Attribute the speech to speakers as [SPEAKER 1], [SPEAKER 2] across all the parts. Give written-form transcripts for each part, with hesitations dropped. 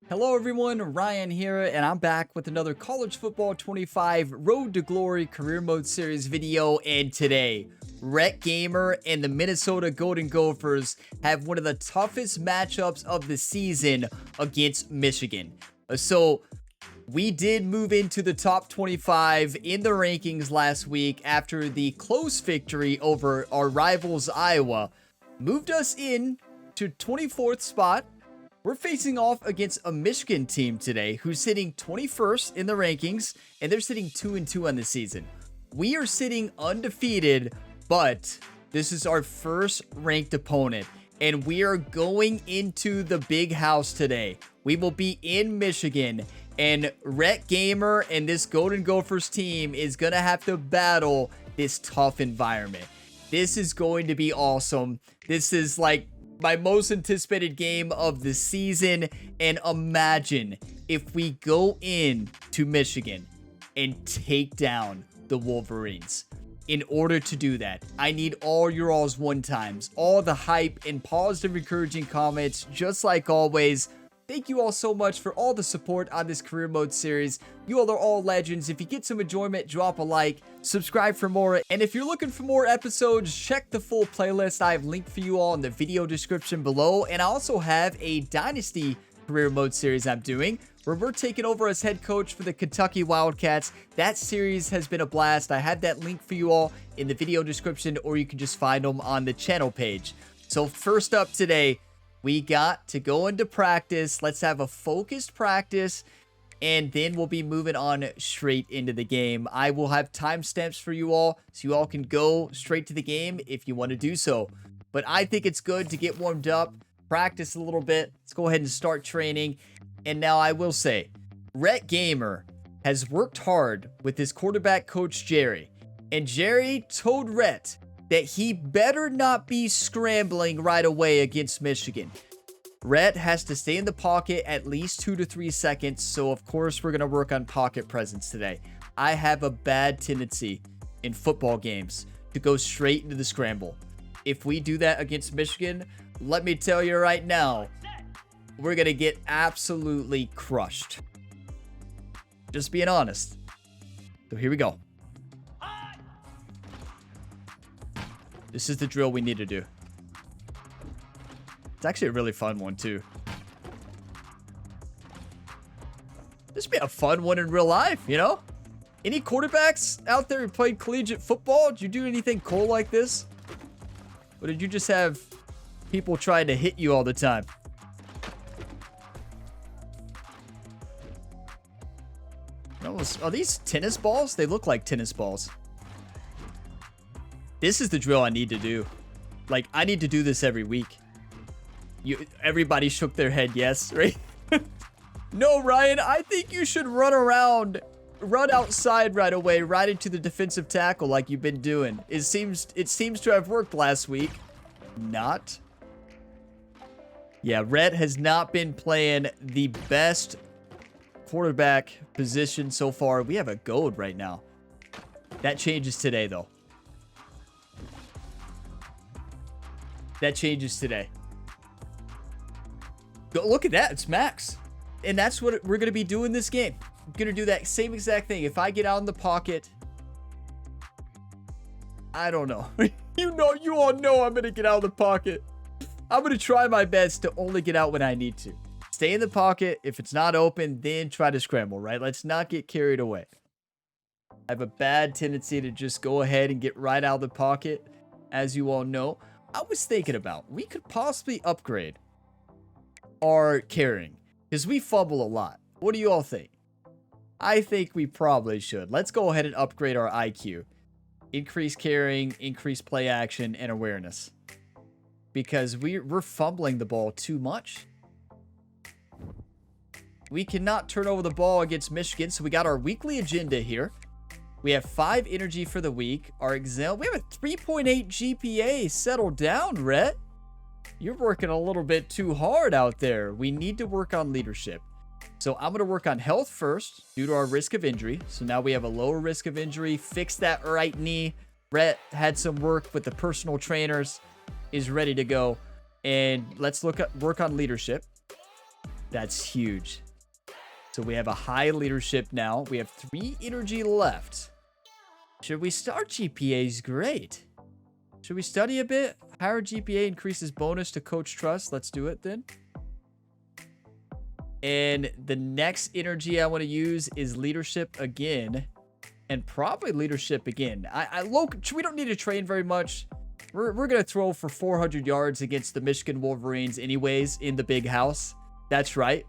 [SPEAKER 1] Hello everyone, Ryan here, and I'm back with another College Football 25 Road to Glory Career Mode Series video, and today, Rhett Gamer and the Minnesota Golden Gophers have one of the toughest matchups of the season against Michigan. So, we did move into the top 25 in the rankings last week after the close victory over our rivals Iowa. Moved us in to 24th spot. We're facing off against a Michigan team today who's sitting 21st in the rankings, and they're sitting 2-2 on the season. We are sitting undefeated, but this is our first ranked opponent, and we are going into the big house today. We will be in Michigan, and Rhett Gamer and this Golden Gophers team is going to have to battle this tough environment. This is going to be awesome. This is like my most anticipated game of the season, and imagine if we go in to Michigan and take down the Wolverines. In order to do that, I need all your all's one times, all the hype and positive encouraging comments, just like always. Thank you all so much for all the support on this career mode series. You all are all legends. If you get some enjoyment, drop a like, subscribe for more. And if you're looking for more episodes, check the full playlist I have linked for you all in the video description below. And I also have a Dynasty career mode series I'm doing where we're taking over as head coach for the Kentucky Wildcats. That series has been a blast. I have that link for you all in the video description, or you can just find them on the channel page. So first up today, we got to go into practice. Let's have a focused practice, and then we'll be moving on straight into the game. I will have timestamps for you all, so you all can go straight to the game if you want to do so. But I think it's good to get warmed up, practice a little bit. Let's go ahead and start training. And now I will say, Rhett Gamer has worked hard with his quarterback coach, Jerry. And Jerry told Rhett that he better not be scrambling right away against Michigan. Rhett has to stay in the pocket at least 2 to 3 seconds, so of course we're going to work on pocket presence today. I have a bad tendency in football games to go straight into the scramble. If we do that against Michigan, let me tell you right now, we're going to get absolutely crushed. Just being honest. So here we go. This is the drill we need to do. It's actually a really fun one, too. This would be a fun one in real life, you know? Any quarterbacks out there who played collegiate football? Did you do anything cool like this? Or did you just have people trying to hit you all the time? Are these tennis balls? They look like tennis balls. This is the drill I need to do. Like, I need to do this every week. Everybody shook their head yes, right? No, Ryan, I think you should run around, run outside right away, right into the defensive tackle like you've been doing. It seems to have worked last week. Not. Yeah, Rhett has not been playing the best quarterback position so far. We have a gold right now. That changes today, though. That changes today. Look at that. It's max. And that's what we're going to be doing this game. I'm going to do that same exact thing. If I get out in the pocket, I don't know. You all know I'm going to get out of the pocket. I'm going to try my best to only get out when I need to. Stay in the pocket. If it's not open, then try to scramble, right? Let's not get carried away. I have a bad tendency to just go ahead and get right out of the pocket, as you all know. I was thinking about, we could possibly upgrade our carrying because we fumble a lot. What do you all think? I think we probably should. Let's go ahead and upgrade our IQ. Increase carrying, increase play action, and awareness. Because we're fumbling the ball too much. We cannot turn over the ball against Michigan, so we got our weekly agenda here. We have 5 energy for the week. Our exam, we have a 3.8 GPA. Settle down, Rhett. You're working a little bit too hard out there. We need to work on leadership. So I'm going to work on health first due to our risk of injury. So now we have a lower risk of injury. Fix that right knee. Rhett had some work with the personal trainers. Is ready to go. And let's work on leadership. That's huge. So we have a high leadership now. We have 3 energy left. Should we start GPA's great? Should we study a bit? Higher GPA increases bonus to coach trust. Let's do it then. And the next energy I want to use is leadership again. And probably leadership again. We don't need to train very much. We're going to throw for 400 yards against the Michigan Wolverines anyways in the big house. That's right.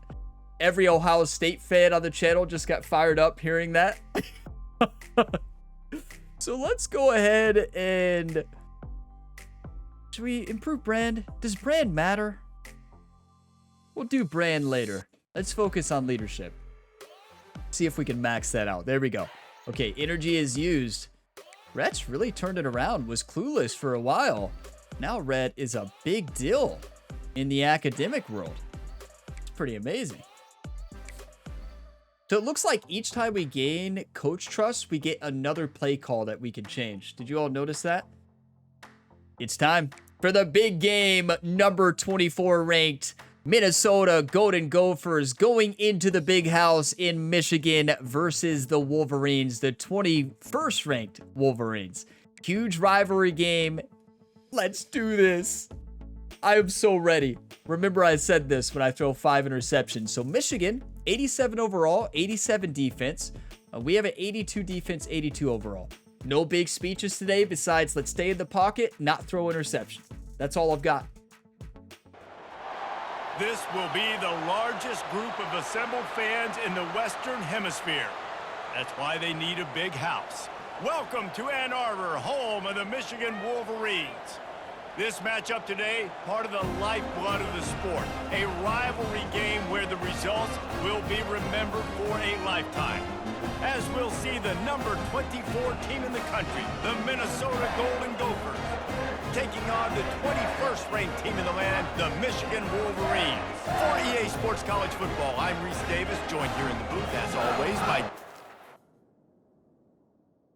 [SPEAKER 1] Every Ohio State fan on the channel just got fired up hearing that. So let's go ahead and... Should we improve brand? Does brand matter? We'll do brand later. Let's focus on leadership. See if we can max that out. There we go. Okay, energy is used. Rhett's really turned it around. Was clueless for a while. Now Rhett is a big deal in the academic world. It's pretty amazing. So it looks like each time we gain coach trust, we get another play call that we can change. Did you all notice that? It's time for the big game. Number 24 ranked Minnesota Golden Gophers going into the big house in Michigan versus the Wolverines, the 21st ranked Wolverines. Huge rivalry game. Let's do this. I am so ready. Remember, I said this when I throw 5 interceptions. So Michigan, 87 overall, 87 defense. We have an 82 defense, 82 overall. No big speeches today besides let's stay in the pocket, not throw interceptions. That's all I've got.
[SPEAKER 2] This will be the largest group of assembled fans in the Western Hemisphere. That's why they need a big house. Welcome to Ann Arbor, home of the Michigan Wolverines. This matchup today, part of the lifeblood of the sport. A rivalry game where the results will be remembered for a lifetime. As we'll see the number 24 team in the country, the Minnesota Golden Gophers, taking on the 21st ranked team in the land, the Michigan Wolverines. For EA Sports College Football, I'm Reese Davis, joined here in the booth, as always, by...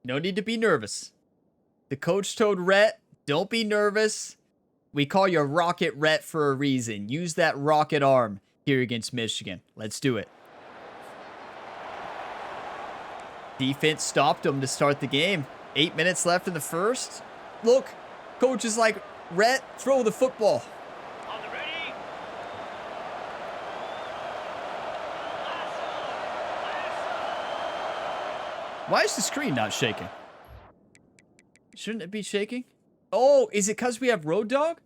[SPEAKER 1] No need to be nervous. The coach told Rhett, don't be nervous. We call you Rocket Rhett for a reason. Use that rocket arm here against Michigan. Let's do it. Defense stopped them to start the game. 8 minutes left in the first. Look, coach is like, Rhett, throw the football.
[SPEAKER 2] On the ready.
[SPEAKER 1] Why is the screen not shaking? Shouldn't it be shaking? Oh, is it because we have Road Dog?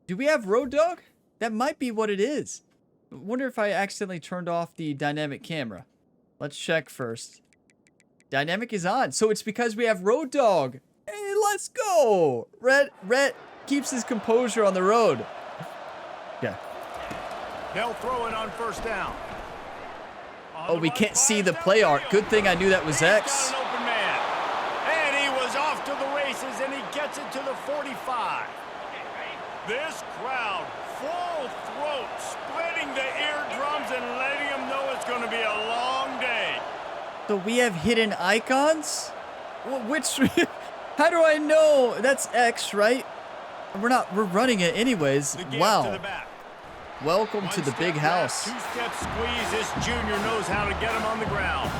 [SPEAKER 1] Do we have Road Dog? That might be what it is. I wonder if I accidentally turned off the dynamic camera. Let's check first. Dynamic is on. So it's because we have Road Dog. Hey, let's go. Rhett keeps his composure on the road. Yeah.
[SPEAKER 2] They'll throw it on first down.
[SPEAKER 1] Oh, we can't see the play art. Good thing I knew that was X.
[SPEAKER 2] An open man. And he was off to the races, and he gets it to the 45. This crowd, full throat, splitting the eardrums and letting them know it's going to be a long day.
[SPEAKER 1] So we have hidden icons? Which, how do I know? That's X, right? We're running it anyways. Wow. Welcome to the big house.
[SPEAKER 2] Two-step squeeze. This junior knows how to get him on the ground.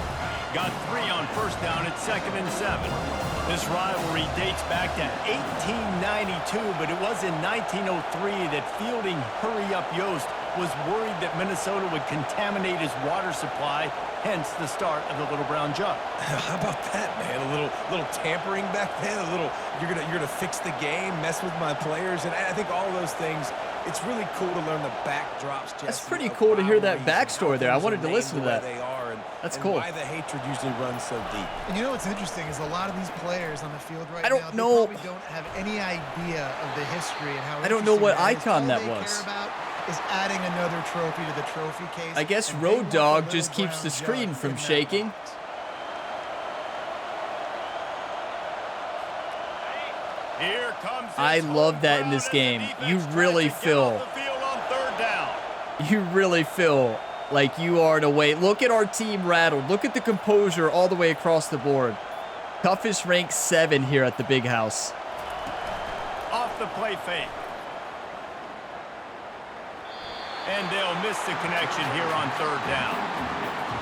[SPEAKER 2] Got 3 on first down at 2nd and 7. This rivalry dates back to 1892, but it was in 1903 that fielding Hurry-Up Yost was worried that Minnesota would contaminate his water supply, hence the start of the Little Brown Jug.
[SPEAKER 3] How about that, man? A little tampering back then. A little you're gonna fix the game, mess with my players, and I think all those things. It's really cool to learn the backdrops.
[SPEAKER 1] That's pretty cool to hear that backstory there. I wanted to listen to that. That's cool.
[SPEAKER 3] Why the hatred usually runs so deep.
[SPEAKER 4] And you know what's interesting is a lot of these players on the field right
[SPEAKER 1] now,
[SPEAKER 4] they
[SPEAKER 1] probably
[SPEAKER 4] don't have any idea of the history and how.
[SPEAKER 1] I don't know what
[SPEAKER 4] that
[SPEAKER 1] icon that
[SPEAKER 4] all
[SPEAKER 1] was.
[SPEAKER 4] They care about is adding another trophy to the trophy case.
[SPEAKER 1] I guess Road Dog just keeps the screen from shaking.
[SPEAKER 2] Here comes
[SPEAKER 1] I love that in this game. You really feel like you are in a way. Look at our team rattled. Look at the composure all the way across the board. Toughest ranked 7 here at the big house.
[SPEAKER 2] Off the play fake. And they'll miss the connection here on third down.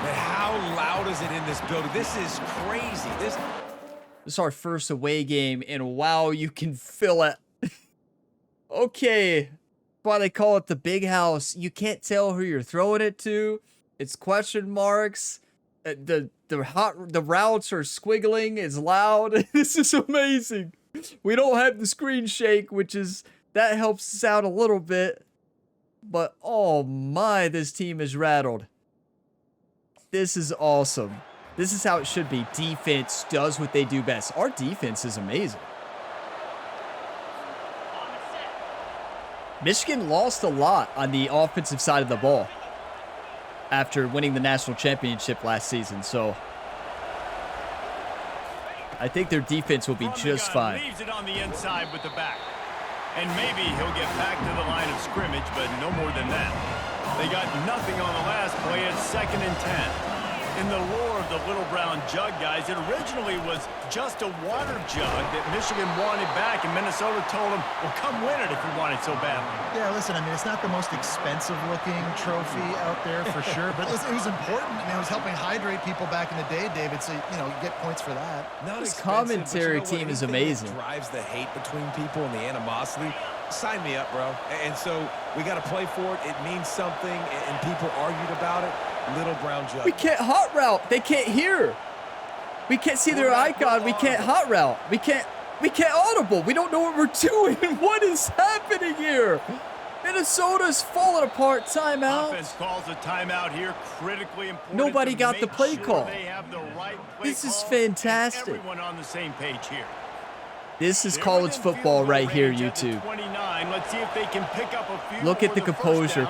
[SPEAKER 3] Man, how loud is it in this building? This is crazy.
[SPEAKER 1] This is our first away game, and wow, you can feel it. Okay, that's why they call it the big house. You can't tell who you're throwing it to. It's question marks. The routes are squiggling. It's loud. This is amazing. We don't have the screen shake, that helps us out a little bit. But oh my, this team is rattled. This is awesome. This is how it should be. Defense does what they do best. Our defense is amazing. Michigan lost a lot on the offensive side of the ball after winning the national championship last season. So I think their defense will be just fine.
[SPEAKER 2] Leaves it on the inside with the back. And maybe he'll get back to the line of scrimmage, but no more than that. They got nothing on the last play. It's 2nd and 10. In the lore of the little brown jug, guys, it originally was just a water jug that Michigan wanted back, and Minnesota told them, well, come win it if you want it so badly.
[SPEAKER 4] Yeah, listen, I mean, it's not the most expensive-looking trophy out there for sure, but listen, it was important. I mean, it was helping hydrate people back in the day, David, so, you know, you get points for that.
[SPEAKER 1] This commentary team is amazing.
[SPEAKER 3] Drives the hate between people and the animosity. Sign me up, bro. And so we got to play for it. It means something, and people argued about it. Little brown jug.
[SPEAKER 1] We can't hot route. They can't hear. We can't see their icon. We can't hot route. We can't audible. We don't know what we're doing. What is happening here? Minnesota's falling apart. Timeout.
[SPEAKER 2] Offense calls a timeout here. Critically important.
[SPEAKER 1] Nobody got the play call.
[SPEAKER 2] They have the right play
[SPEAKER 1] This is
[SPEAKER 2] call,
[SPEAKER 1] fantastic.
[SPEAKER 2] and everyone on the same page here.
[SPEAKER 1] This is college football right here, YouTube.
[SPEAKER 2] Let's see if they can pick up a few.
[SPEAKER 1] Look at the composure.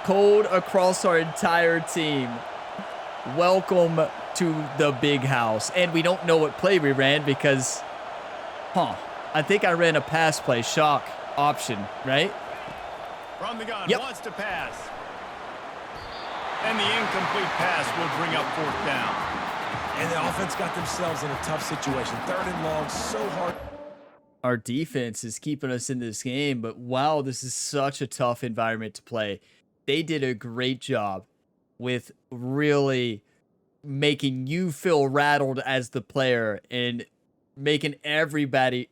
[SPEAKER 1] Cold across our entire team. Welcome to the big house. And we don't know what play we ran because, I think I ran a pass play, shock option, right?
[SPEAKER 2] From the gun,
[SPEAKER 1] yep.
[SPEAKER 2] Wants to pass. And the incomplete pass will bring up 4th down.
[SPEAKER 3] And the offense got themselves in a tough situation. 3rd and long, so hard.
[SPEAKER 1] Our defense is keeping us in this game, but wow, this is such a tough environment to play. They did a great job with really making you feel rattled as the player and making everybody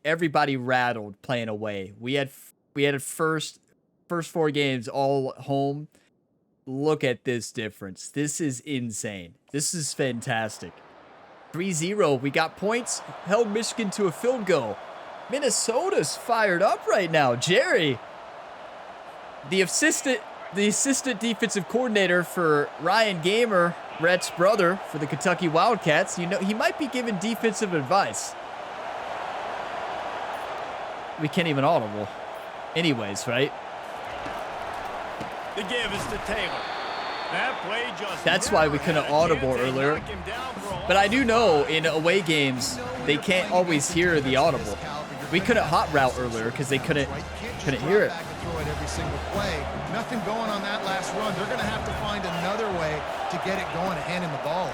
[SPEAKER 1] rattled playing away. We had first 4 games all home. Look at this difference. This is insane. This is fantastic. 3-0. We got points. Held Michigan to a field goal. Minnesota's fired up right now. Jerry, the assistant defensive coordinator for Ryan Gamer, Rhett's brother for the Kentucky Wildcats, you know, he might be giving defensive advice. We can't even audible. Anyways, right?
[SPEAKER 2] The give is to Taylor. That play just
[SPEAKER 1] That's why we couldn't audible earlier. But I do know in away games, they can't always hear the audible. We couldn't hot route earlier because they couldn't hear it.
[SPEAKER 4] Every single play. Nothing going on that last run. They're going to have to find another way to get it going and hand him the ball.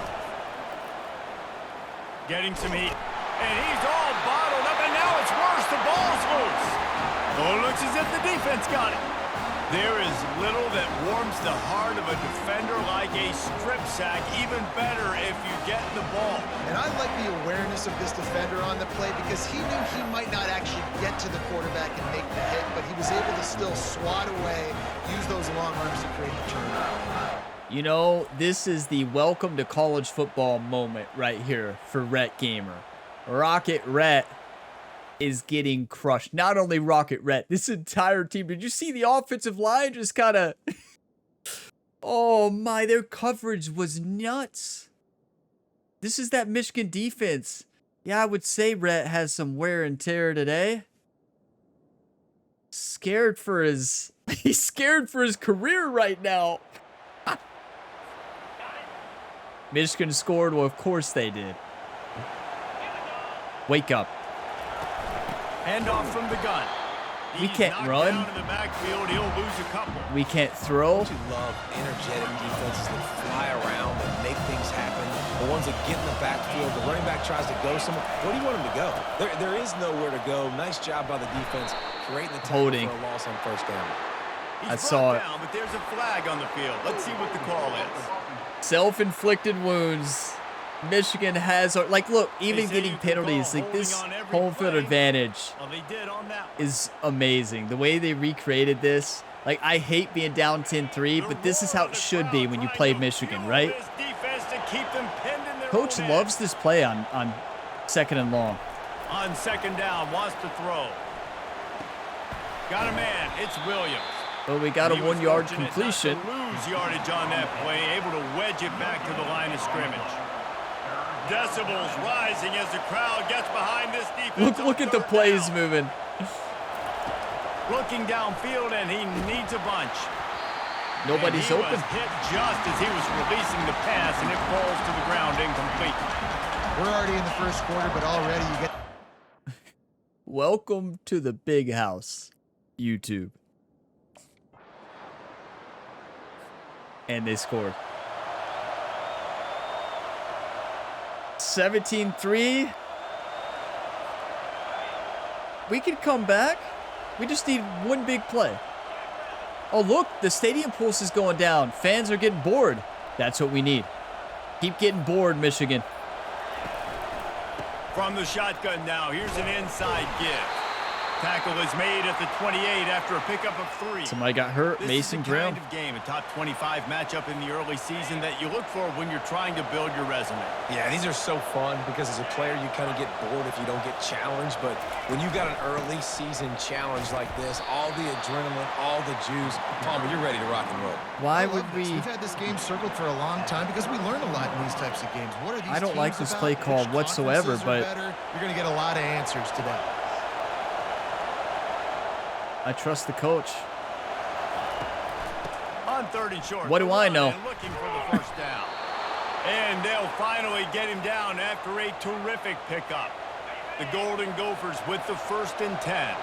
[SPEAKER 2] Getting some heat. And he's all bottled up, and now it's worse. The ball's loose. Oh, it looks as if the defense got it. There is little that warms the heart of a defender like a strip sack. Even better if you get the ball.
[SPEAKER 4] And I like the awareness of this defender on the play because he knew he might not actually get to the quarterback and make the hit, but he was able to still swat away, use those long arms to create the turnover.
[SPEAKER 1] You know, this is the welcome to college football moment right here for Rhett Gamer. Rocket Rhett is getting crushed. Not only Rocket Rhett, this entire team. Did you see the offensive line just kind of... Oh my, their coverage was nuts. This is that Michigan defense. Yeah, I would say Rhett has some wear and tear today. Scared for his... He's scared for his career right now. Michigan scored. Well, of course they did. Wake up.
[SPEAKER 2] Handoff from the gun.
[SPEAKER 1] We can't run.
[SPEAKER 2] Down in the backfield, he'll lose a couple.
[SPEAKER 1] We can't throw.
[SPEAKER 3] Don't you love energetic defenses that fly around, that make things happen? The ones that get in the backfield, the running back tries to go somewhere. Where do you want him to go? There is nowhere to go. Nice job by the defense, creating the tackle for a loss on 1st down.
[SPEAKER 2] He's
[SPEAKER 1] I saw it.
[SPEAKER 2] down, but there's a flag on the field. Let's see what the call is.
[SPEAKER 1] Self-inflicted wounds. Michigan has, like, look, even getting penalties, like this home field advantage is amazing. The way they recreated this, like, I hate being down 10-3, but this is how it should be when you play Michigan, right? Coach loves this play on second and long.
[SPEAKER 2] On second down, wants to throw. Got a man, it's Williams.
[SPEAKER 1] Well, we got a 1-yard completion.
[SPEAKER 2] Lose yardage on that play, able to wedge it back to the line of scrimmage. Decibels rising as the crowd gets behind this defense.
[SPEAKER 1] Look at the plays moving.
[SPEAKER 2] Looking downfield, and he needs a bunch.
[SPEAKER 1] Nobody's open.
[SPEAKER 2] Was hit just as he was releasing the pass, and it falls to the ground incomplete.
[SPEAKER 4] We're already in the first quarter, but already you get...
[SPEAKER 1] Welcome to the big house, YouTube. And they scored. 17-3. We could come back. We just need one big play. Oh, look, the stadium pulse is going down. Fans are getting bored. That's what we need. Keep getting bored, Michigan.
[SPEAKER 2] From the shotgun now, here's an inside give. Tackle is made at the 28 after a pickup of 3.
[SPEAKER 1] Somebody got hurt. Mason Graham.
[SPEAKER 2] This is the kind of game, a top 25 matchup in the early season that you look for when you're trying to build your resume.
[SPEAKER 3] Yeah, these are so fun because as a player, you kind of get bored if you don't get challenged. But when you got an early season challenge like this, all the adrenaline, all the juice, Palmer, you're ready to rock and roll.
[SPEAKER 1] Why would we?
[SPEAKER 4] We've had this game circled for a long time because we learn a lot in these types of games. What are these
[SPEAKER 1] I don't like
[SPEAKER 4] teams
[SPEAKER 1] this
[SPEAKER 4] about?
[SPEAKER 1] play call
[SPEAKER 4] Which
[SPEAKER 1] whatsoever,
[SPEAKER 4] conferences are
[SPEAKER 1] but
[SPEAKER 4] better? You're going to get a lot of answers today.
[SPEAKER 1] I trust the coach.
[SPEAKER 2] On 3rd and short.
[SPEAKER 1] What do I know?
[SPEAKER 2] Looking for the first down. And they'll finally get him down after a terrific pickup. The Golden Gophers with the 1st and 10.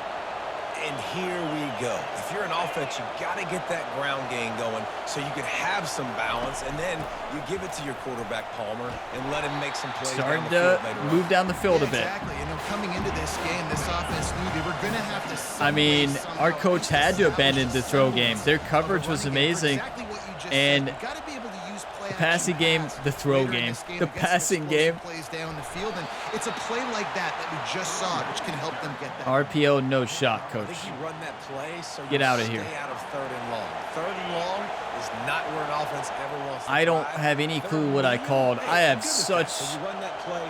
[SPEAKER 3] And here we go. If you're an offense, you got to get that ground game going so you can have some balance, and then you give it to your quarterback, Palmer, and let him make some plays.
[SPEAKER 1] Starting to move down the field a bit.
[SPEAKER 4] Exactly. And coming into this game, this offense knew they were going to have to...
[SPEAKER 1] I mean, our coach had to abandon the throw game. Their coverage was amazing. And the passing game, the throw game, the passing game.
[SPEAKER 4] Plays down the field, and it's a play like that we just saw, which can help them get that.
[SPEAKER 1] RPO, no shot, coach.
[SPEAKER 3] I think you run that play so
[SPEAKER 1] Get out of here.
[SPEAKER 3] Stay out of 3rd and long. 3rd and long is not where an offense ever wants to
[SPEAKER 1] I don't
[SPEAKER 3] drive.
[SPEAKER 1] have any clue what I called. I have such...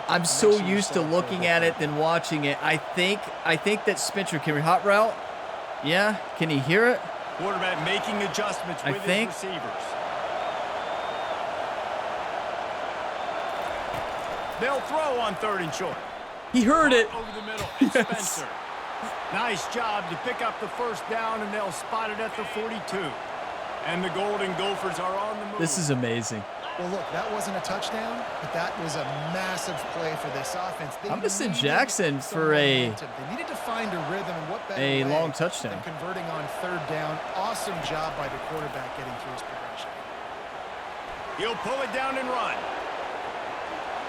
[SPEAKER 1] I'm so used to looking at it than watching it. I think that Spencer, can we hot route? Yeah, can he hear it?
[SPEAKER 2] Quarterback making adjustments with his receivers. They'll throw on 3rd and short.
[SPEAKER 1] He heard it.
[SPEAKER 2] Over the middle, it's
[SPEAKER 1] Yes.
[SPEAKER 2] Spencer. Nice job to pick up the first down, and they'll spot it at the 42. And the Golden Gophers are on the move.
[SPEAKER 1] This is amazing.
[SPEAKER 4] Well, look, that wasn't a touchdown, but that was a massive play for this offense.
[SPEAKER 1] I'm gonna send Jackson for
[SPEAKER 4] they needed to find a rhythm, and what better way
[SPEAKER 1] long touchdown.
[SPEAKER 4] than converting on 3rd down. Awesome job by the quarterback getting through his progression.
[SPEAKER 2] He'll pull it down and run.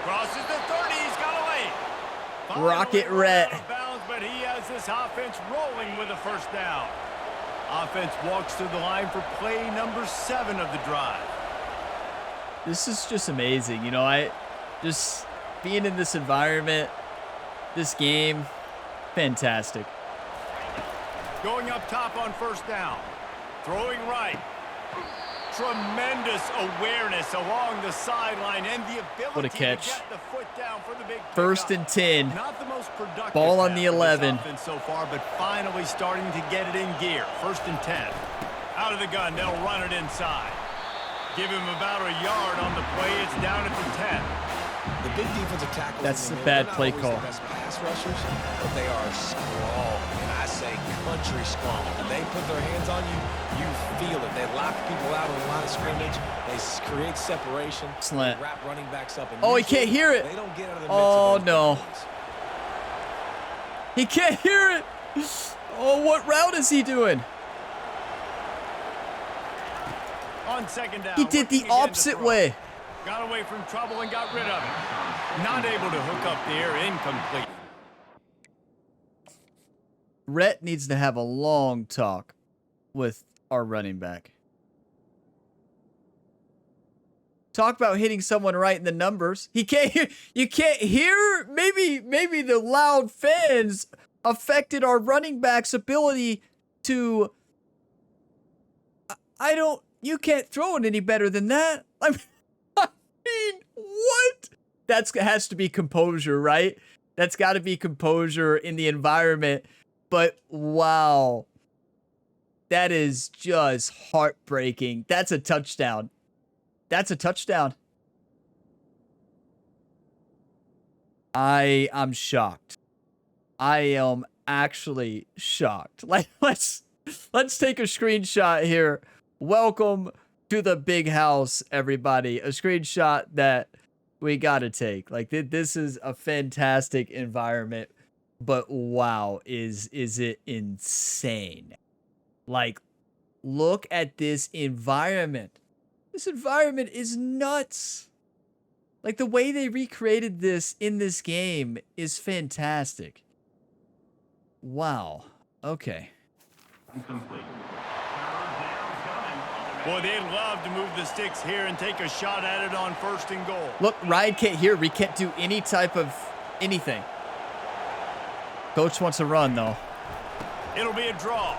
[SPEAKER 2] Crosses the 30, he's got a lane.
[SPEAKER 1] Rocket Rhett.
[SPEAKER 2] Out of bounds, but he has this offense rolling with a first down. Offense walks to the line for play number 7 of the drive.
[SPEAKER 1] This is just amazing. You know, I just being in this environment, this game, fantastic.
[SPEAKER 2] Going up top on 1st down. Throwing right. Tremendous awareness along the sideline and the ability
[SPEAKER 1] What a catch.
[SPEAKER 2] to get the foot down for the big
[SPEAKER 1] 1st
[SPEAKER 2] pickup.
[SPEAKER 1] and 10.
[SPEAKER 2] Not the most productive
[SPEAKER 1] Ball on the
[SPEAKER 2] half of this
[SPEAKER 1] 11.
[SPEAKER 2] offense so far, but finally starting to get it in gear. 1st and 10. Out of the gun, they'll run it inside. Give him about a yard on the play. It's down at the 10.
[SPEAKER 3] The big defensive tackles.
[SPEAKER 1] That's
[SPEAKER 3] in
[SPEAKER 1] a
[SPEAKER 3] the
[SPEAKER 1] bad
[SPEAKER 3] middle,
[SPEAKER 1] play
[SPEAKER 3] they're not
[SPEAKER 1] call.
[SPEAKER 3] always the best pass rushers, but they are strong, and I say country strong. When they put their hands on you, you feel it. They lock people out on a lot of scrimmage. They create separation.
[SPEAKER 1] Excellent.
[SPEAKER 3] They wrap running backs up. And
[SPEAKER 1] Oh, he
[SPEAKER 3] usually
[SPEAKER 1] can't hear it.
[SPEAKER 3] They don't get out of the
[SPEAKER 1] Oh,
[SPEAKER 3] midst of those
[SPEAKER 1] no.
[SPEAKER 3] plays.
[SPEAKER 1] He can't hear it. Oh, what route is he doing?
[SPEAKER 2] On 2nd down.
[SPEAKER 1] He did the
[SPEAKER 2] looking again to
[SPEAKER 1] opposite
[SPEAKER 2] throw.
[SPEAKER 1] way.
[SPEAKER 2] Got away from trouble and got rid of it. Not able to hook up there. Incomplete.
[SPEAKER 1] Rhett needs to have a long talk with our running back. Talk about hitting someone right in the numbers. He can't hear. You can't hear. Maybe the loud fans affected our running back's ability to. I don't. You can't throw it any better than that. I mean, what? That has to be composure, right? That's got to be composure in the environment. But wow, that is just heartbreaking. That's a touchdown. That's a touchdown. I'm shocked. I am actually shocked. Let's take a screenshot here. Welcome to the big house, everybody. A screenshot that we gotta take. Like, this is a fantastic environment, but wow, is it insane? Like, look at this environment. This environment is nuts. Like, the way they recreated this in this game is fantastic. Wow. Okay.
[SPEAKER 2] Boy, they'd love to move the sticks here and take a shot at it on 1st and goal.
[SPEAKER 1] Look, Ryan can't hear. We can't do any type of anything. Coach wants a run, though.
[SPEAKER 2] It'll be a draw.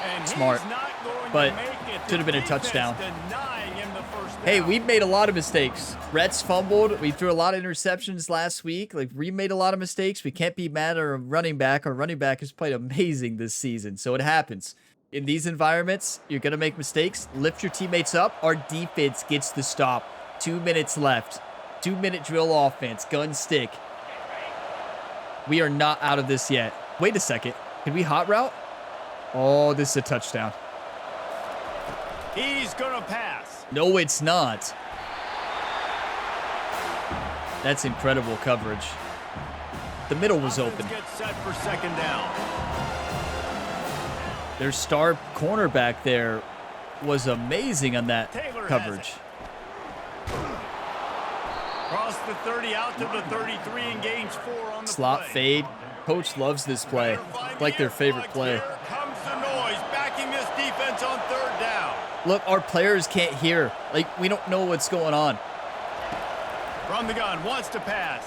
[SPEAKER 2] And
[SPEAKER 1] smart.
[SPEAKER 2] he's not going
[SPEAKER 1] But
[SPEAKER 2] to make it.
[SPEAKER 1] should have been a
[SPEAKER 2] Defense
[SPEAKER 1] touchdown.
[SPEAKER 2] denying him the first down.
[SPEAKER 1] Hey, we've made a lot of mistakes. Rhett's fumbled. We threw a lot of interceptions last week. Like, we made a lot of mistakes. We can't be mad at our running back. Our running back has played amazing this season, so it happens. In these environments, you're going to make mistakes. Lift your teammates up. Our defense gets the stop. 2 minutes left. 2-minute drill offense. Gun stick. We are not out of this yet. Wait a second. Can we hot route? Oh, this is a touchdown.
[SPEAKER 2] He's going to pass.
[SPEAKER 1] No, it's not. That's incredible coverage. The middle was
[SPEAKER 2] Offense
[SPEAKER 1] open.
[SPEAKER 2] gets set for 2nd down.
[SPEAKER 1] Their star cornerback there was amazing on that
[SPEAKER 2] Taylor has
[SPEAKER 1] coverage.
[SPEAKER 2] Cross the 30 out to the 33 and gains 4 on the
[SPEAKER 1] Slot
[SPEAKER 2] play.
[SPEAKER 1] fade. Coach loves this play. Like their favorite play.
[SPEAKER 2] Here comes the noise, backing this defense on 3rd down.
[SPEAKER 1] Look, our players can't hear. Like, we don't know what's going on.
[SPEAKER 2] From the gun, wants to pass.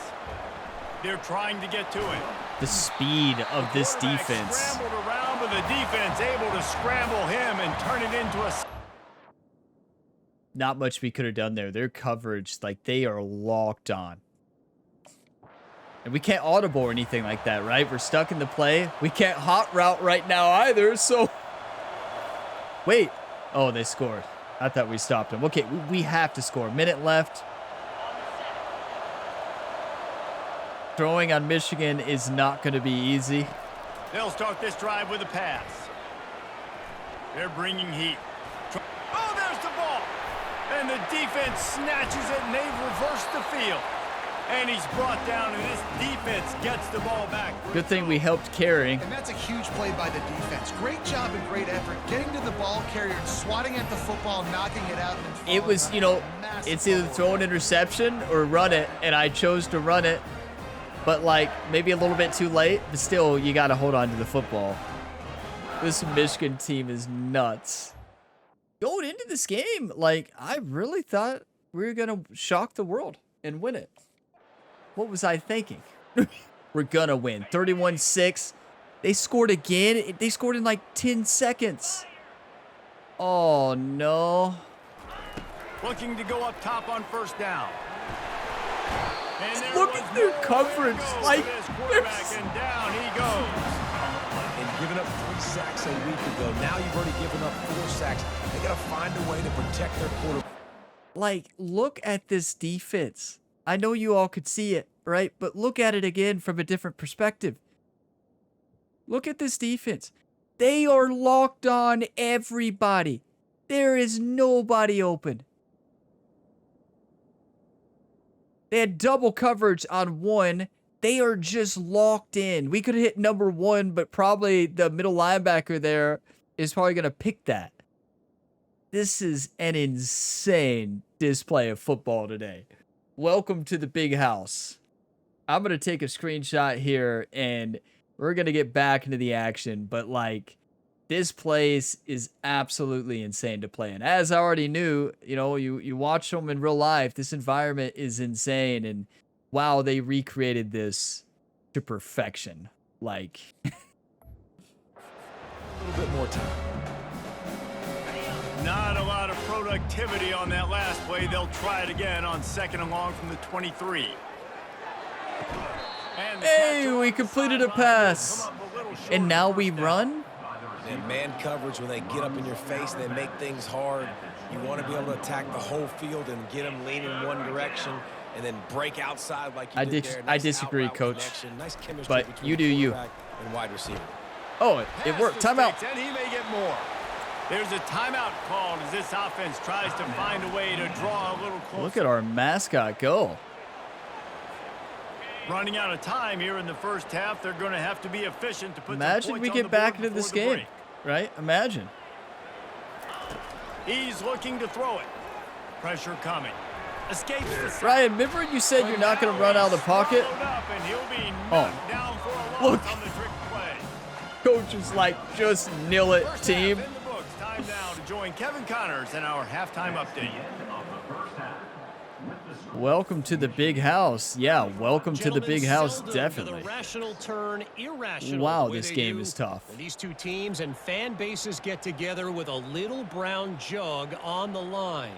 [SPEAKER 2] They're trying to get to it.
[SPEAKER 1] The speed of this
[SPEAKER 2] Quarterback
[SPEAKER 1] defense.
[SPEAKER 2] Scrambled around, but the defense able to scramble him and turn it into a...
[SPEAKER 1] Not much we could have done there. Their coverage, like, they are locked on. And we can't audible or anything like that, right? We're stuck in the play. We can't hot route right now either, so... Wait. Oh, they scored. I thought we stopped them. Okay, we have to score. Minute left. Throwing on Michigan is not going to be easy.
[SPEAKER 2] They'll start this drive with a pass. They're bringing heat. Oh, there's the ball. And the defense snatches it, and they've reversed the field. And he's brought down, and this defense gets the ball back.
[SPEAKER 1] Good thing we helped carry.
[SPEAKER 4] And that's a huge play by the defense. Great job and great effort getting to the ball carrier and swatting at the football, knocking it out. And then
[SPEAKER 1] It was, you know, it's either throw an interception or run it, and I chose to run it. But, like, maybe a little bit too late, but still, you got to hold on to the football. This Michigan team is nuts. Going into this game, like, I really thought we were going to shock the world and win it. What was I thinking? We're going to win. 31-6. They scored again. They scored in, like, 10 seconds. Oh, no.
[SPEAKER 2] Looking to go up top on 1st down. And
[SPEAKER 1] Look at their coverage. Like,
[SPEAKER 2] and down he goes.
[SPEAKER 3] And giving up 3 sacks a week ago. Now you've already given up 4 sacks. They got to find a way to protect their quarterback.
[SPEAKER 1] Like, look at this defense. I know you all could see it, right? But look at it again from a different perspective. Look at this defense. They are locked on everybody. There is nobody open. They had double coverage on one. They are just locked in. We could have hit number 1, but probably the middle linebacker there is probably going to pick that. This is an insane display of football today. Welcome to the big house. I'm going to take a screenshot here and we're going to get back into the action. But, like, this place is absolutely insane to play in. As I already knew, you know, you watch them in real life, this environment is insane. And wow, they recreated this to perfection. Like,
[SPEAKER 3] A little bit more time.
[SPEAKER 2] Not a lot of productivity on that last play. They'll try it again on 2nd and long from the 23. And the
[SPEAKER 1] hey,
[SPEAKER 2] catch
[SPEAKER 1] we
[SPEAKER 2] on the
[SPEAKER 1] completed a
[SPEAKER 2] sideline.
[SPEAKER 1] pass.
[SPEAKER 2] Come up a little short
[SPEAKER 1] And
[SPEAKER 2] of
[SPEAKER 1] now
[SPEAKER 2] first
[SPEAKER 1] we
[SPEAKER 2] down.
[SPEAKER 1] run?
[SPEAKER 3] And man coverage, when they get up in your face, they make things hard. You want to be able to attack the whole field and get them leaning one direction and then break outside like you did there.
[SPEAKER 1] I
[SPEAKER 3] Nice
[SPEAKER 1] disagree,
[SPEAKER 3] out-route
[SPEAKER 1] Coach.
[SPEAKER 3] connection. Nice chemistry
[SPEAKER 1] But
[SPEAKER 3] between
[SPEAKER 1] you do you.
[SPEAKER 3] quarterback and wide receiver.
[SPEAKER 1] Oh, it
[SPEAKER 2] Pass
[SPEAKER 1] worked. Timeout.
[SPEAKER 2] mistakes, and he may get more. There's a timeout called as this offense tries to find a way to draw a little closer.
[SPEAKER 1] Look at our mascot go.
[SPEAKER 2] Running out of time here in the first half. They're going to have to be efficient to put some
[SPEAKER 1] Imagine
[SPEAKER 2] points
[SPEAKER 1] we
[SPEAKER 2] on
[SPEAKER 1] get
[SPEAKER 2] the
[SPEAKER 1] back
[SPEAKER 2] board
[SPEAKER 1] into this
[SPEAKER 2] before the
[SPEAKER 1] game, right? Imagine.
[SPEAKER 2] break. He's looking to throw it. Pressure coming. Escapes the sack.
[SPEAKER 1] Ryan, remember you said you're not going to run out of the pocket?
[SPEAKER 2] Swallowed up, and he'll be
[SPEAKER 1] Oh.
[SPEAKER 2] knocked down for a loss
[SPEAKER 1] Look.
[SPEAKER 2] on the trick play.
[SPEAKER 1] Coach is like, just nil it,
[SPEAKER 2] First
[SPEAKER 1] team.
[SPEAKER 2] half in the books. Time now to join Kevin Connors in our halftime update.
[SPEAKER 1] Welcome to the big house. Yeah, welcome to the big house,
[SPEAKER 5] Seldom do
[SPEAKER 1] definitely.
[SPEAKER 5] the rational turn irrational
[SPEAKER 1] Wow,
[SPEAKER 5] the way
[SPEAKER 1] this
[SPEAKER 5] they
[SPEAKER 1] game
[SPEAKER 5] do
[SPEAKER 1] is tough.
[SPEAKER 5] when these two teams and fan bases get together with a little brown jug on the line.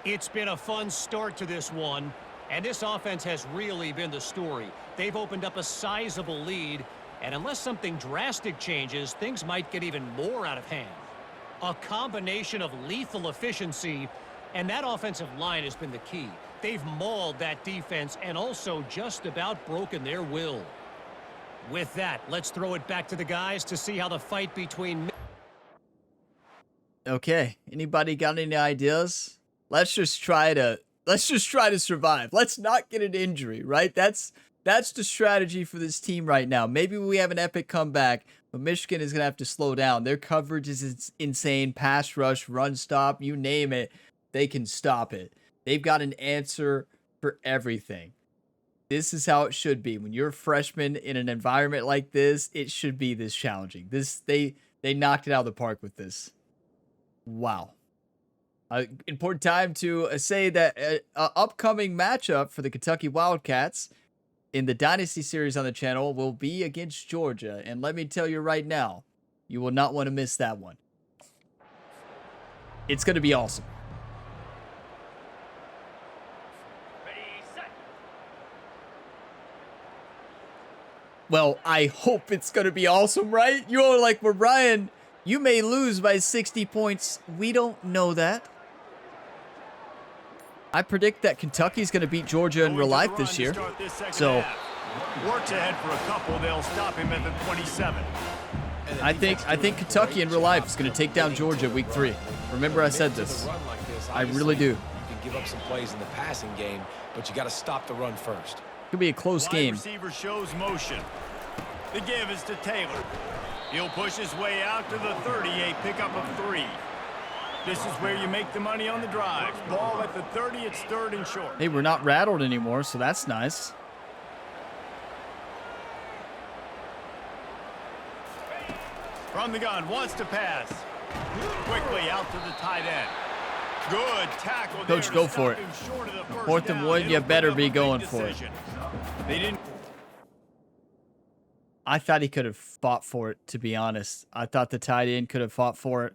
[SPEAKER 5] It's been a fun start to this one, and this offense has really been the story. They've opened up a sizable lead, and unless something drastic changes, things might get even more out of hand. A combination of lethal efficiency, and that offensive line has been the key. They've mauled that defense and also just about broken their will. With that, let's throw it back to the guys to see how the fight between...
[SPEAKER 1] Okay, anybody got any ideas? Let's just try to survive. Let's not get an injury, right? That's the strategy for this team right now. Maybe we have an epic comeback, but Michigan is going to have to slow down. Their coverage is insane. Pass rush, run stop, you name it, they can stop it. They've got an answer for everything. This is how it should be. When you're a freshman in an environment like this, it should be this challenging. They knocked it out of the park with this. Wow. Important time to say that upcoming matchup for the Kentucky Wildcats in the Dynasty Series on the channel will be against Georgia. And let me tell you right now, you will not want to miss that one. It's going to be awesome. Well, I hope it's going to be awesome, right? You're like, well, Ryan, you may lose by 60 points. We don't know that. I predict that Kentucky's going to beat Georgia in real life this year. So
[SPEAKER 2] Works ahead for a couple. They'll stop him at the 27.
[SPEAKER 1] I think Kentucky in real life is going to take down Georgia week 3. Remember I said this. I really do.
[SPEAKER 3] You can give up some plays in the passing game, but you got to stop the run first.
[SPEAKER 1] Could be a close
[SPEAKER 2] Wide
[SPEAKER 1] game.
[SPEAKER 2] receiver shows motion. The give is to Taylor. He'll push his way out to the 38, pickup of 3. This is where you make the money on the drive. Ball at the 30, it's 3rd and short.
[SPEAKER 1] Hey, we're not rattled anymore, so that's nice.
[SPEAKER 2] From the gun, wants to pass. Quickly out to the tight end. Good tackle there.
[SPEAKER 1] Coach, go for it.
[SPEAKER 2] Stopped him short of the first
[SPEAKER 1] 4th and
[SPEAKER 2] down.
[SPEAKER 1] 1, you
[SPEAKER 2] It'll
[SPEAKER 1] better
[SPEAKER 2] bring
[SPEAKER 1] be
[SPEAKER 2] up a big
[SPEAKER 1] going for it.
[SPEAKER 2] decision. They didn't.
[SPEAKER 1] I thought he could have fought for it, to be honest. I thought the tight end could have fought for it.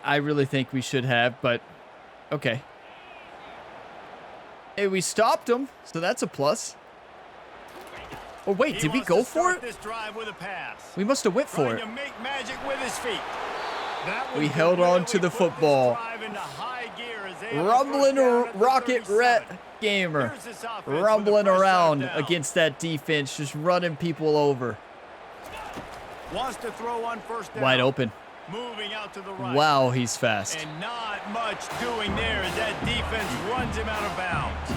[SPEAKER 1] I really think we should have, but okay. Hey, we stopped him, so that's a plus. Oh, wait,
[SPEAKER 2] He
[SPEAKER 1] did we
[SPEAKER 2] wants
[SPEAKER 1] go
[SPEAKER 2] to
[SPEAKER 1] for
[SPEAKER 2] start
[SPEAKER 1] it?
[SPEAKER 2] This drive with a pass.
[SPEAKER 1] We must have went for
[SPEAKER 2] Trying
[SPEAKER 1] it.
[SPEAKER 2] to make magic with his feet. That was
[SPEAKER 1] We
[SPEAKER 2] the
[SPEAKER 1] held
[SPEAKER 2] way
[SPEAKER 1] on
[SPEAKER 2] we
[SPEAKER 1] to the
[SPEAKER 2] put this
[SPEAKER 1] football.
[SPEAKER 2] drive into high gear as they have the
[SPEAKER 1] Rumbling
[SPEAKER 2] first down at the
[SPEAKER 1] Rocket
[SPEAKER 2] 37.
[SPEAKER 1] Ret Gamer.
[SPEAKER 2] Here's this offense with a
[SPEAKER 1] Rumbling
[SPEAKER 2] fresh
[SPEAKER 1] around
[SPEAKER 2] start down.
[SPEAKER 1] against that defense, just running people over.
[SPEAKER 2] Wants to throw on first down.
[SPEAKER 1] Wide open.
[SPEAKER 2] Moving out to the right.
[SPEAKER 1] Wow, he's fast.
[SPEAKER 2] And not much doing there as that defense runs him out of bounds.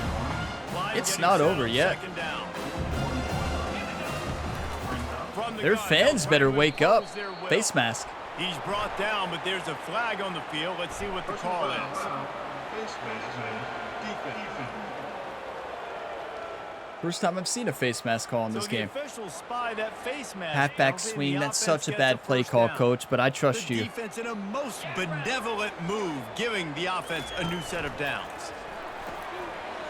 [SPEAKER 2] Line
[SPEAKER 1] It's
[SPEAKER 2] getting
[SPEAKER 1] not
[SPEAKER 2] set
[SPEAKER 1] over
[SPEAKER 2] on
[SPEAKER 1] yet.
[SPEAKER 2] 2nd down. From the
[SPEAKER 1] Their
[SPEAKER 2] gun,
[SPEAKER 1] fans
[SPEAKER 2] they'll
[SPEAKER 1] better
[SPEAKER 2] try to
[SPEAKER 1] wake up.
[SPEAKER 2] impose their will.
[SPEAKER 1] Face mask.
[SPEAKER 2] He's brought down, but there's a flag on the field. Let's see what the call is.
[SPEAKER 1] First time I've seen a face mask call in this game.
[SPEAKER 2] Officials spy that face mask
[SPEAKER 1] Halfback
[SPEAKER 2] penalty,
[SPEAKER 1] swing,
[SPEAKER 2] the
[SPEAKER 1] that's
[SPEAKER 2] offense
[SPEAKER 1] such a
[SPEAKER 2] gets
[SPEAKER 1] bad play
[SPEAKER 2] first
[SPEAKER 1] call,
[SPEAKER 2] down.
[SPEAKER 1] coach, but I trust
[SPEAKER 2] The
[SPEAKER 1] you.
[SPEAKER 2] defense in a most benevolent move, giving the offense a new set of downs.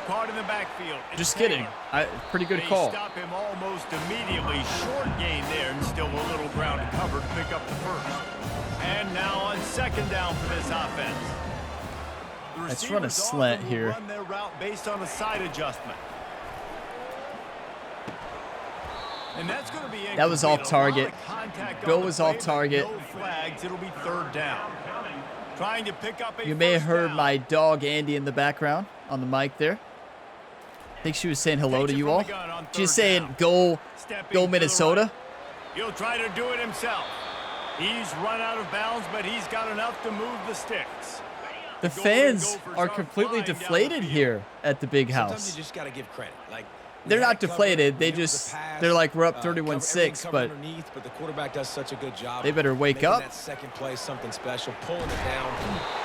[SPEAKER 2] Caught in the backfield. It's
[SPEAKER 1] Just
[SPEAKER 2] Taylor.
[SPEAKER 1] kidding. Pretty good
[SPEAKER 2] They
[SPEAKER 1] call.
[SPEAKER 2] stop him almost immediately. Short gain there, and still a little ground to cover to pick up the first. And now on second down for this offense. The
[SPEAKER 1] Let's run a
[SPEAKER 2] receivers
[SPEAKER 1] slant
[SPEAKER 2] often will
[SPEAKER 1] here.
[SPEAKER 2] Run their route based on a side adjustment. And that's going to be
[SPEAKER 1] That was
[SPEAKER 2] incomplete.
[SPEAKER 1] off target.
[SPEAKER 2] A lot of contact
[SPEAKER 1] Bill
[SPEAKER 2] on the
[SPEAKER 1] was
[SPEAKER 2] play,
[SPEAKER 1] off
[SPEAKER 2] but
[SPEAKER 1] target.
[SPEAKER 2] No flags. It'll be third down. Trying to pick up a
[SPEAKER 1] You may have
[SPEAKER 2] first
[SPEAKER 1] heard
[SPEAKER 2] down.
[SPEAKER 1] my dog Andy in the background on the mic there. I think she was saying hello
[SPEAKER 2] Takes
[SPEAKER 1] to
[SPEAKER 2] it
[SPEAKER 1] you
[SPEAKER 2] from
[SPEAKER 1] all.
[SPEAKER 2] the gun on
[SPEAKER 1] She's
[SPEAKER 2] third
[SPEAKER 1] saying
[SPEAKER 2] down.
[SPEAKER 1] go
[SPEAKER 2] Stepping to the
[SPEAKER 1] Minnesota.
[SPEAKER 2] right. He'll try to do it himself. He's run out of bounds, but he's got enough to move the sticks.
[SPEAKER 1] The
[SPEAKER 2] Golden
[SPEAKER 1] fans
[SPEAKER 2] Gophers
[SPEAKER 1] are
[SPEAKER 2] are
[SPEAKER 1] completely
[SPEAKER 2] flying down the
[SPEAKER 1] deflated
[SPEAKER 2] field.
[SPEAKER 1] here at the big
[SPEAKER 3] Sometimes
[SPEAKER 1] house.
[SPEAKER 3] you just got to give credit. Like,
[SPEAKER 1] They're
[SPEAKER 3] we
[SPEAKER 1] not
[SPEAKER 3] had cover,
[SPEAKER 1] deflated. They
[SPEAKER 3] we knew it was
[SPEAKER 1] just,
[SPEAKER 3] a pass,
[SPEAKER 1] they're like, we're up
[SPEAKER 3] cover-
[SPEAKER 1] 31-6,
[SPEAKER 3] everything covered
[SPEAKER 1] but
[SPEAKER 3] underneath, but the quarterback does such a good job.
[SPEAKER 1] they better wake
[SPEAKER 3] making
[SPEAKER 1] up.
[SPEAKER 3] That second play, something special, pulling it down.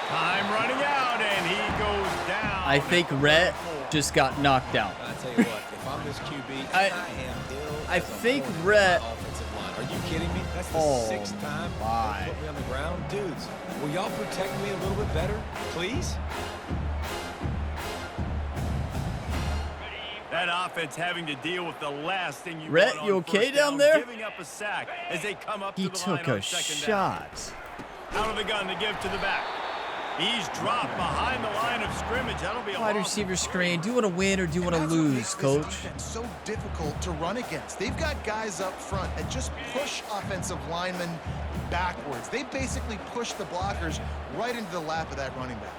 [SPEAKER 2] Time running out, and he goes down.
[SPEAKER 1] I think Rhett just got knocked out.
[SPEAKER 3] I tell you what, if I'm this QB,
[SPEAKER 1] I
[SPEAKER 3] I am ill.
[SPEAKER 1] I
[SPEAKER 3] as a
[SPEAKER 1] think
[SPEAKER 3] hornet
[SPEAKER 1] Rhett-
[SPEAKER 3] on the offensive line. Are you kidding me? That's the
[SPEAKER 1] Oh,
[SPEAKER 3] sixth time
[SPEAKER 1] my.
[SPEAKER 3] they put me on the ground. Dudes, will y'all protect me a little bit better, please?
[SPEAKER 2] That offense having to deal with the last thing you
[SPEAKER 1] Rhett,
[SPEAKER 2] want on
[SPEAKER 1] you okay
[SPEAKER 2] first
[SPEAKER 1] down
[SPEAKER 2] down,
[SPEAKER 1] there?
[SPEAKER 2] Giving up a sack as they come up
[SPEAKER 1] He
[SPEAKER 2] to the line
[SPEAKER 1] took
[SPEAKER 2] on
[SPEAKER 1] a
[SPEAKER 2] second down.
[SPEAKER 1] shot.
[SPEAKER 2] Out of the gun to give to the back. He's dropped behind the line of scrimmage. That'll be a
[SPEAKER 1] Wide
[SPEAKER 2] loss.
[SPEAKER 1] receiver screen. Do you want to win or do you want to
[SPEAKER 4] And that's what
[SPEAKER 1] lose,
[SPEAKER 4] makes this
[SPEAKER 1] coach?
[SPEAKER 4] defense so difficult to run against. They've got guys up front that just push offensive linemen backwards. They basically push the blockers right into the lap of that running back.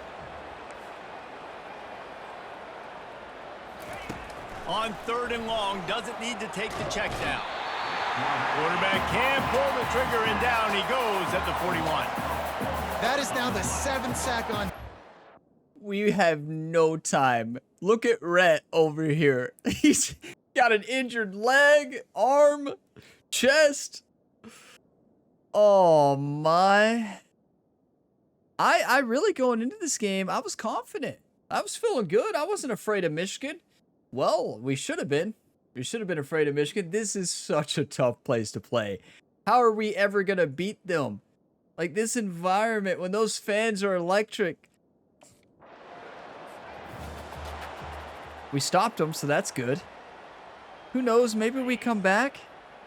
[SPEAKER 2] On third and long, doesn't need to take the check down. Quarterback can pull the trigger, and down he goes at the 41.
[SPEAKER 4] That is now the 7th sack on.
[SPEAKER 1] We have no time. Look at Rhett over here. He's got an injured leg, arm, chest. Oh my. I really going into this game, I was confident. I was feeling good. I wasn't afraid of Michigan. Well, we should have been. We should have been afraid of Michigan. This is such a tough place to play. How are we ever going to beat them? Like this environment, when those fans are electric. We stopped them, so that's good. Who knows? Maybe we come back.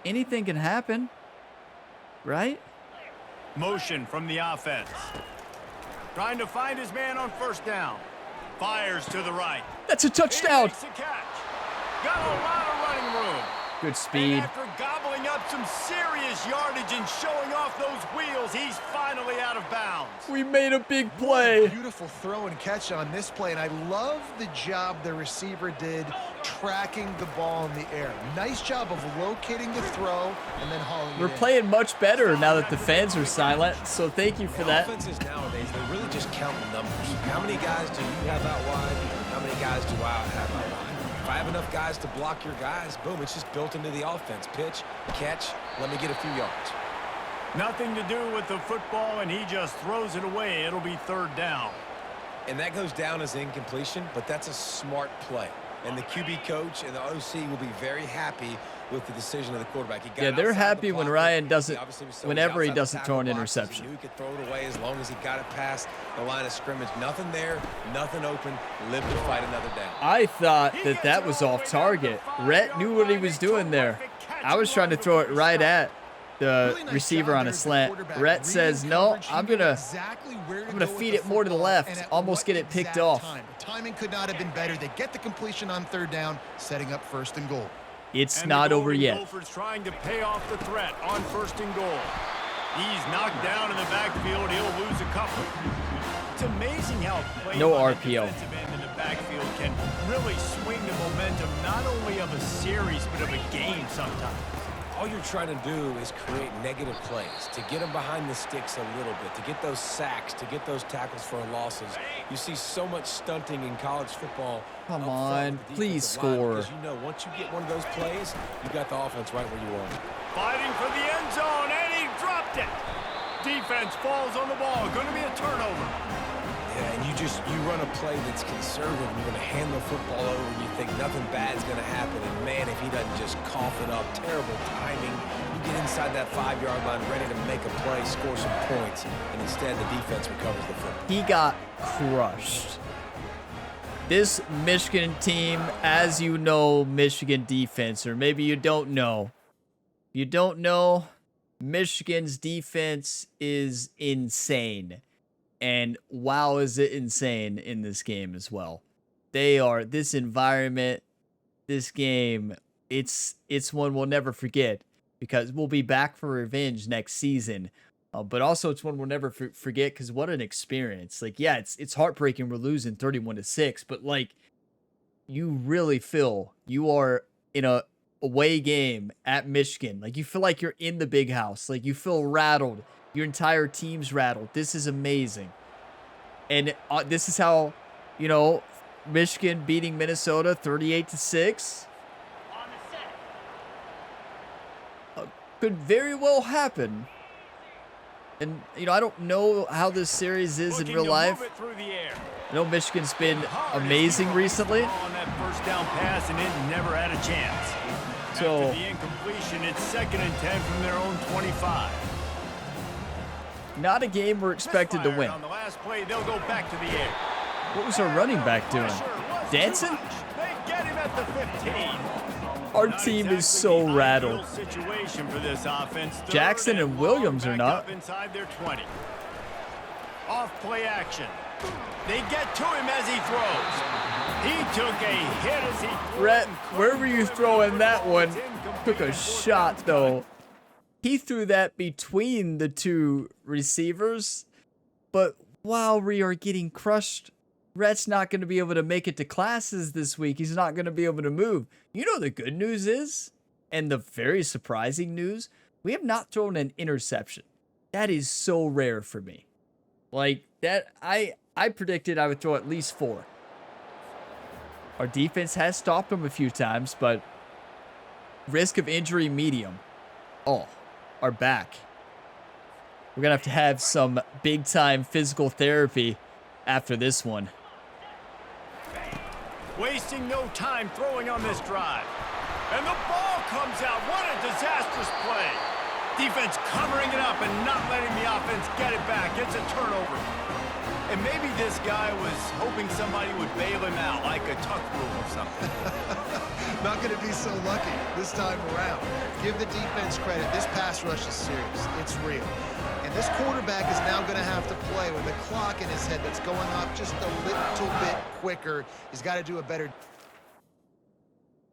[SPEAKER 1] Anything can happen. Right?
[SPEAKER 2] Motion from the offense. Trying to find his man on first down. Fires to the right.
[SPEAKER 1] That's a
[SPEAKER 2] He
[SPEAKER 1] touchdown.
[SPEAKER 2] makes a catch. Got a lot of running room.
[SPEAKER 1] Good
[SPEAKER 2] And
[SPEAKER 1] speed.
[SPEAKER 2] after gobbling up some serious yardage and showing off those wheels, he's finally out of bounds.
[SPEAKER 1] We made a big play.
[SPEAKER 4] Beautiful throw and catch on this play, and I love the job the receiver did tracking the ball in the air. Nice job of locating the throw and then hauling it
[SPEAKER 1] We're
[SPEAKER 4] in.
[SPEAKER 1] playing much better now that the fans are silent, so thank you for that.
[SPEAKER 3] Offenses nowadays, they really just count the numbers. How many guys do you have out wide? How many guys do I have out wide? If I have enough guys to block your guys, boom, it's just built into the offense. Pitch, catch, let me get a few yards.
[SPEAKER 2] Nothing to do with the football, and he just throws it away. It'll be third down.
[SPEAKER 3] And that goes down as incompletion, but that's a smart play. And the QB coach and the OC will be very happy with the decision of the quarterback. He got
[SPEAKER 1] Yeah, they're
[SPEAKER 3] outside
[SPEAKER 1] happy
[SPEAKER 3] the
[SPEAKER 1] when
[SPEAKER 3] blocker.
[SPEAKER 1] Ryan doesn't-
[SPEAKER 3] He obviously was so
[SPEAKER 1] whenever he
[SPEAKER 3] outside the
[SPEAKER 1] doesn't throw an
[SPEAKER 3] tackle box, 'cause
[SPEAKER 1] interception.
[SPEAKER 3] He knew he could throw it away as long as he got it past the line of scrimmage. Nothing there, nothing open. Live to fight another down.
[SPEAKER 1] I thought that that was off target. Rhett knew what he was doing there. I was trying to throw it right at the
[SPEAKER 4] Really nice
[SPEAKER 1] receiver
[SPEAKER 4] job
[SPEAKER 1] on
[SPEAKER 4] there
[SPEAKER 1] a
[SPEAKER 4] as the
[SPEAKER 1] slant.
[SPEAKER 4] quarterback.
[SPEAKER 1] Rhett
[SPEAKER 4] Reading
[SPEAKER 1] says, no,
[SPEAKER 4] coverage, he
[SPEAKER 1] I'm
[SPEAKER 4] knew
[SPEAKER 1] gonna
[SPEAKER 4] exactly where to
[SPEAKER 1] gonna
[SPEAKER 4] go with
[SPEAKER 1] feed
[SPEAKER 4] the
[SPEAKER 1] it more to the
[SPEAKER 4] football
[SPEAKER 1] left,
[SPEAKER 4] and at
[SPEAKER 1] almost
[SPEAKER 4] what
[SPEAKER 1] get it picked
[SPEAKER 4] exact
[SPEAKER 1] off.
[SPEAKER 4] time. The timing could not have been better. They get the completion on third down, setting up first and goal.
[SPEAKER 1] It's
[SPEAKER 2] And
[SPEAKER 1] not
[SPEAKER 2] the
[SPEAKER 1] over
[SPEAKER 2] Golden
[SPEAKER 1] yet.
[SPEAKER 2] Gophers trying to pay off the threat on first and goal. He's knocked down in the backfield. He'll lose a couple. It's amazing how play
[SPEAKER 1] No
[SPEAKER 2] by the
[SPEAKER 1] RPO.
[SPEAKER 2] defensive end in the backfield can really swing the momentum not only of a series but of a game sometimes.
[SPEAKER 3] All you're trying to do is create negative plays, to get them behind the sticks a little bit, to get those sacks, to get those tackles for losses. You see so much stunting in college football.
[SPEAKER 1] Come
[SPEAKER 3] up front
[SPEAKER 1] on,
[SPEAKER 3] with the
[SPEAKER 1] please
[SPEAKER 3] defensive line,
[SPEAKER 1] score.
[SPEAKER 3] Because you know, once you get one of those plays, you got the offense right where you want it.
[SPEAKER 2] Fighting for the end zone, and he dropped it. Defense falls on the ball. Going to be a turnover.
[SPEAKER 3] The Yeah, and you run a play that's conservative, and you're going to hand the football over, and you think nothing bad's going to happen. And man, if he doesn't just cough it up, terrible timing. You get inside that 5-yard line, ready to make a play, score some points, and instead the defense recovers the football.
[SPEAKER 1] He got crushed. This Michigan team, as you know, Michigan defense, or maybe you don't know. You don't know, Michigan's defense is insane. And wow, is it insane in this game as well. This environment, this game, it's one we'll never forget because we'll be back for revenge next season. But also it's one we'll never forget because what an experience. Like, yeah, it's heartbreaking we're losing 31-6, but like, you really feel you are in a away game at Michigan. Like, you feel like you're in the big house. Like, you feel rattled. Your entire team's rattled. This is amazing. And this is how, you know, Michigan beating Minnesota 38-6. Could very well happen. And, you know, I don't know how this series is in real life. I know Michigan's been amazing recently.
[SPEAKER 2] On that first down pass, and it never had a chance.
[SPEAKER 1] So,
[SPEAKER 2] after the incompletion, it's 2nd and 10 from their own 25.
[SPEAKER 1] not a game we're expected to win.
[SPEAKER 2] On the last play, they'll go back to the air.
[SPEAKER 1] What was our running back doing? Dancing?
[SPEAKER 2] They get him at the 15.
[SPEAKER 1] Our team is so rattled.
[SPEAKER 2] Situation for this offense.
[SPEAKER 1] Jackson and Williams are not.
[SPEAKER 2] Inside their 20. Off play action. They get to him as he throws. He took a hit as he threw.
[SPEAKER 1] Rhett, where were you throwing that one? Took a shot, though. He threw that between the two receivers. But while we are getting crushed, Rhett's not going to be able to make it to classes this week. He's not going to be able to move. You know the good news is, and the very surprising news, we have not thrown an interception. That is so rare for me. Like, that, I predicted I would throw at least 4. Our defense has stopped them a few times, but risk of injury medium. Oh, our back. We're going to have some big-time physical therapy after this one.
[SPEAKER 2] Wasting no time throwing on this drive. And the ball comes out. What a disastrous play. Defense covering it up and not letting the offense get it back. It's a turnover. And maybe this guy was hoping somebody would bail him out, like a tuck rule or something.
[SPEAKER 4] Not going to be so lucky this time around. Give the defense credit. This pass rush is serious. It's real. And this quarterback is now going to have to play with a clock in his head that's going up just a little bit quicker. He's got to do a better.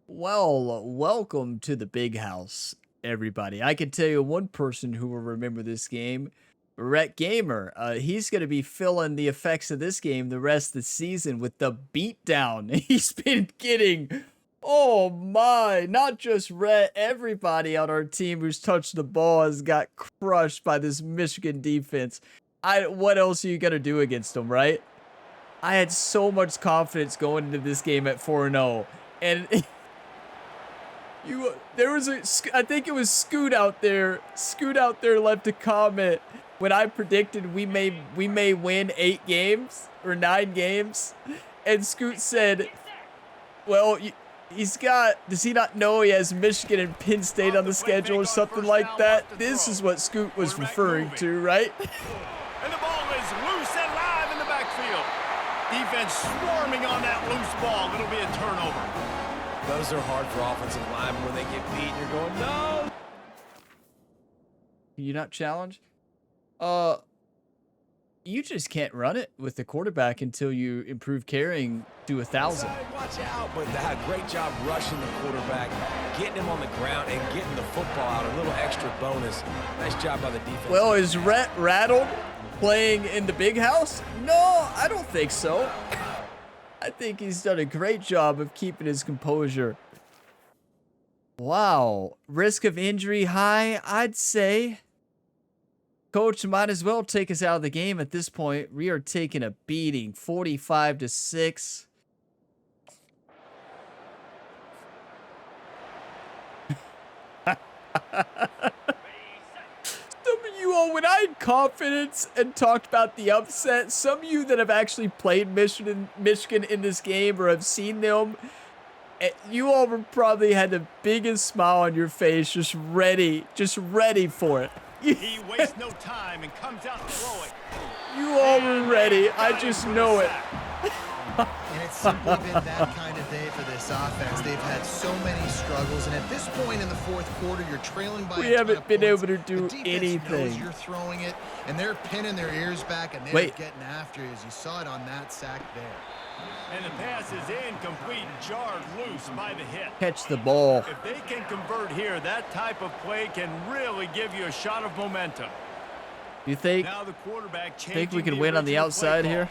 [SPEAKER 1] Well, welcome to the big house, everybody. I can tell you one person who will remember this game, Rhett Gamer. He's going to be feeling the effects of this game the rest of the season with the beatdown he's been getting. Oh my, not just Rhett, everybody on our team who's touched the ball has got crushed by this Michigan defense. What else are you going to do against them, right? I had so much confidence going into this game at 4-0. And there was I think it was Scoot out there left a comment when I predicted we may win 8 games or 9 games. And Scoot said, well, does he not know he has Michigan and Penn State on the schedule or something like that? This is what Scoot was referring to, right?
[SPEAKER 2] And the ball is loose and live in the backfield. Defense swarming on that loose ball. It'll be a turnover.
[SPEAKER 3] Those are hard for offensive linemen when they get beat and you're going, no.
[SPEAKER 1] You not challenge? You just can't run it with the quarterback until you improve carrying to 1,000.
[SPEAKER 3] Watch out, but that great job rushing the quarterback, getting him on the ground and getting the football out. A little extra bonus. Nice job by the defense.
[SPEAKER 1] Well, is Rhett rattled playing in the big house? No, I don't think so. I think he's done a great job of keeping his composure. Wow. Risk of injury high, I'd say. Coach might as well take us out of the game at this point. We are taking a beating, 45-6. Some of you always when I had confidence and talked about the upset, some of you that have actually played Michigan in this game or have seen them, you all were probably had the biggest smile on your face, just ready for it.
[SPEAKER 2] He wastes no time and comes out throwing.
[SPEAKER 1] You all were ready. I just know it.
[SPEAKER 4] And it's simply been that kind of day for this offense. They've had so many struggles, and at this point in the fourth quarter, you're trailing by
[SPEAKER 1] we haven't been able to do anything.
[SPEAKER 4] Knows you're throwing it, and they're pinning their ears back, and they're getting after you, as you saw it on that sack there.
[SPEAKER 2] And the pass is incomplete, jarred loose by the hit.
[SPEAKER 1] Catch the ball.
[SPEAKER 2] If they can convert here, that type of play can really give you a shot of momentum.
[SPEAKER 1] You think?
[SPEAKER 2] Now the quarterback
[SPEAKER 1] think we can win on the outside here?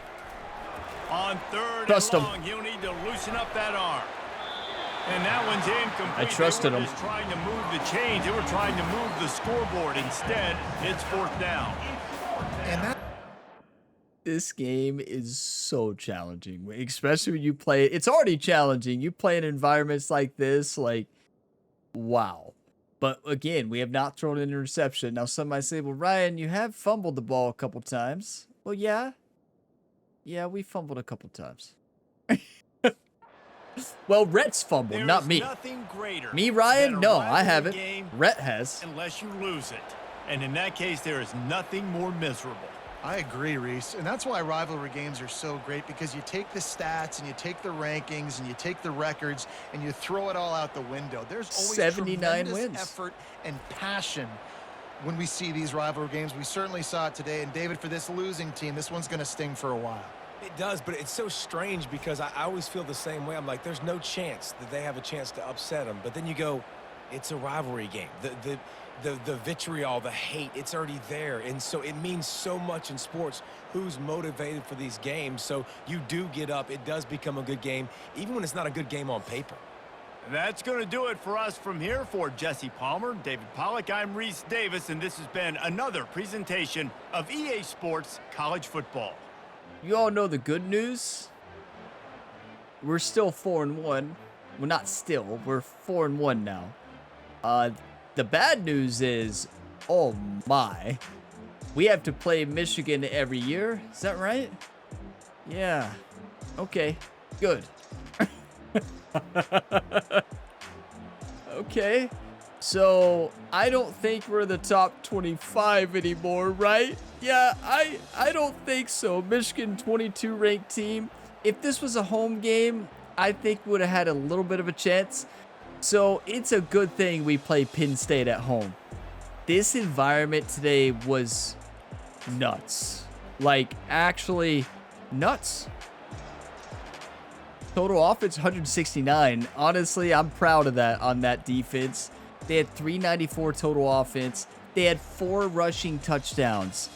[SPEAKER 2] On third
[SPEAKER 1] Trust
[SPEAKER 2] and
[SPEAKER 1] him.
[SPEAKER 2] long, he'll need to loosen up that arm. And that one's incomplete.
[SPEAKER 1] I trusted him.
[SPEAKER 2] They were just trying to move the chains. They were trying to move the scoreboard. Instead, it's fourth down.
[SPEAKER 4] And that
[SPEAKER 1] this game is so challenging, especially when you play. It's already challenging. You play in environments like this, like, wow. But again, we have not thrown an interception. Now, some might say, well, Ryan, you have fumbled the ball a couple times. Well, yeah. Yeah, we fumbled a couple times. Well, Rhett's fumbled, not me. Me, Ryan? No, I haven't. Rhett has.
[SPEAKER 2] Unless you lose it. And in that case, there is nothing more miserable.
[SPEAKER 4] I agree, Reese, and that's why rivalry games are so great, because you take the stats and you take the rankings and you take the records and you throw it all out the window. There's always
[SPEAKER 1] 79
[SPEAKER 4] tremendous
[SPEAKER 1] wins.
[SPEAKER 4] effort and passion when we see these rivalry games. We certainly saw it today, and David, for this losing team, this one's going to sting for a while.
[SPEAKER 3] It does, but it's so strange because I always feel the same way. I'm like, there's no chance that they have a chance to upset them. But then you go, it's a rivalry game. The vitriol, the hate, it's already there. And so it means so much in sports who's motivated for these games. So you do get up. It does become a good game, even when it's not a good game on paper.
[SPEAKER 2] That's going to do it for us from here. For Jesse Palmer, David Pollack, I'm Reese Davis, and this has been another presentation of EA Sports College Football.
[SPEAKER 1] You all know the good news. We're still 4-1. Well, not still. We're 4-1 now. The bad news is, oh my, we have to play Michigan every year. Is that right? Yeah. Okay. Good. Okay. So I don't think we're the top 25 anymore, right? Yeah, I don't think so. Michigan 22 ranked team. If this was a home game, I think we would have had a little bit of a chance. So it's a good thing we play Penn State at home. This environment today was nuts. Like, actually nuts. Total offense 169. Honestly, I'm proud of that on that defense. They had 394 total offense. They had 4 rushing touchdowns.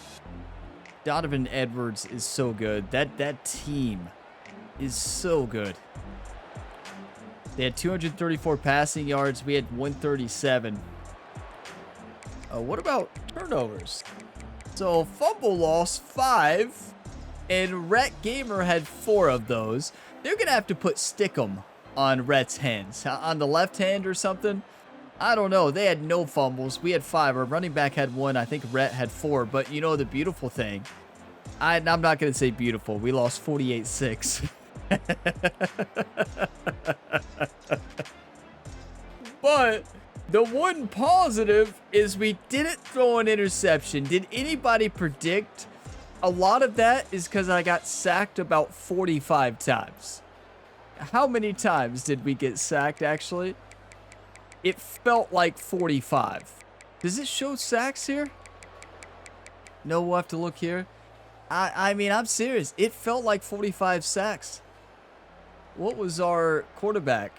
[SPEAKER 1] Donovan Edwards is so good. That team is so good. They had 234 passing yards. We had 137. What about turnovers? So fumble loss 5, and Rhett Gamer had 4 of those. They're gonna have to put Stickum on Rhett's hands, on the left hand or something. I don't know. They had no fumbles. We had 5. Our running back had 1. I think Rhett had 4. But you know the beautiful thing. I'm not gonna say beautiful. We lost 48-6. But the one positive is we didn't throw an interception. Did anybody predict? A lot of that is because I got sacked about 45 times. How many times did we get sacked, actually? It felt like 45. Does it show sacks here? No, we'll have to look here. I mean, I'm serious. It felt like 45 sacks. What was our quarterback?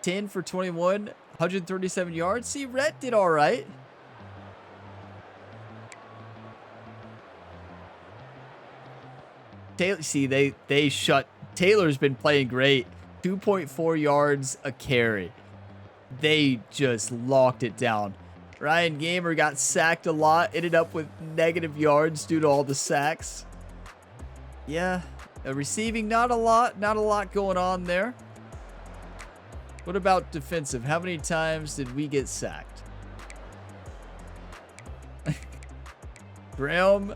[SPEAKER 1] 10 for 21, 137 yards. See, Rhett did all right. Taylor, see, they shut. Taylor's been playing great. 2.4 yards a carry. They just locked it down. Ryan Gamer got sacked a lot. Ended up with negative yards due to all the sacks. Yeah, receiving not a lot going on there. What about defensive? How many times did we get sacked? Graham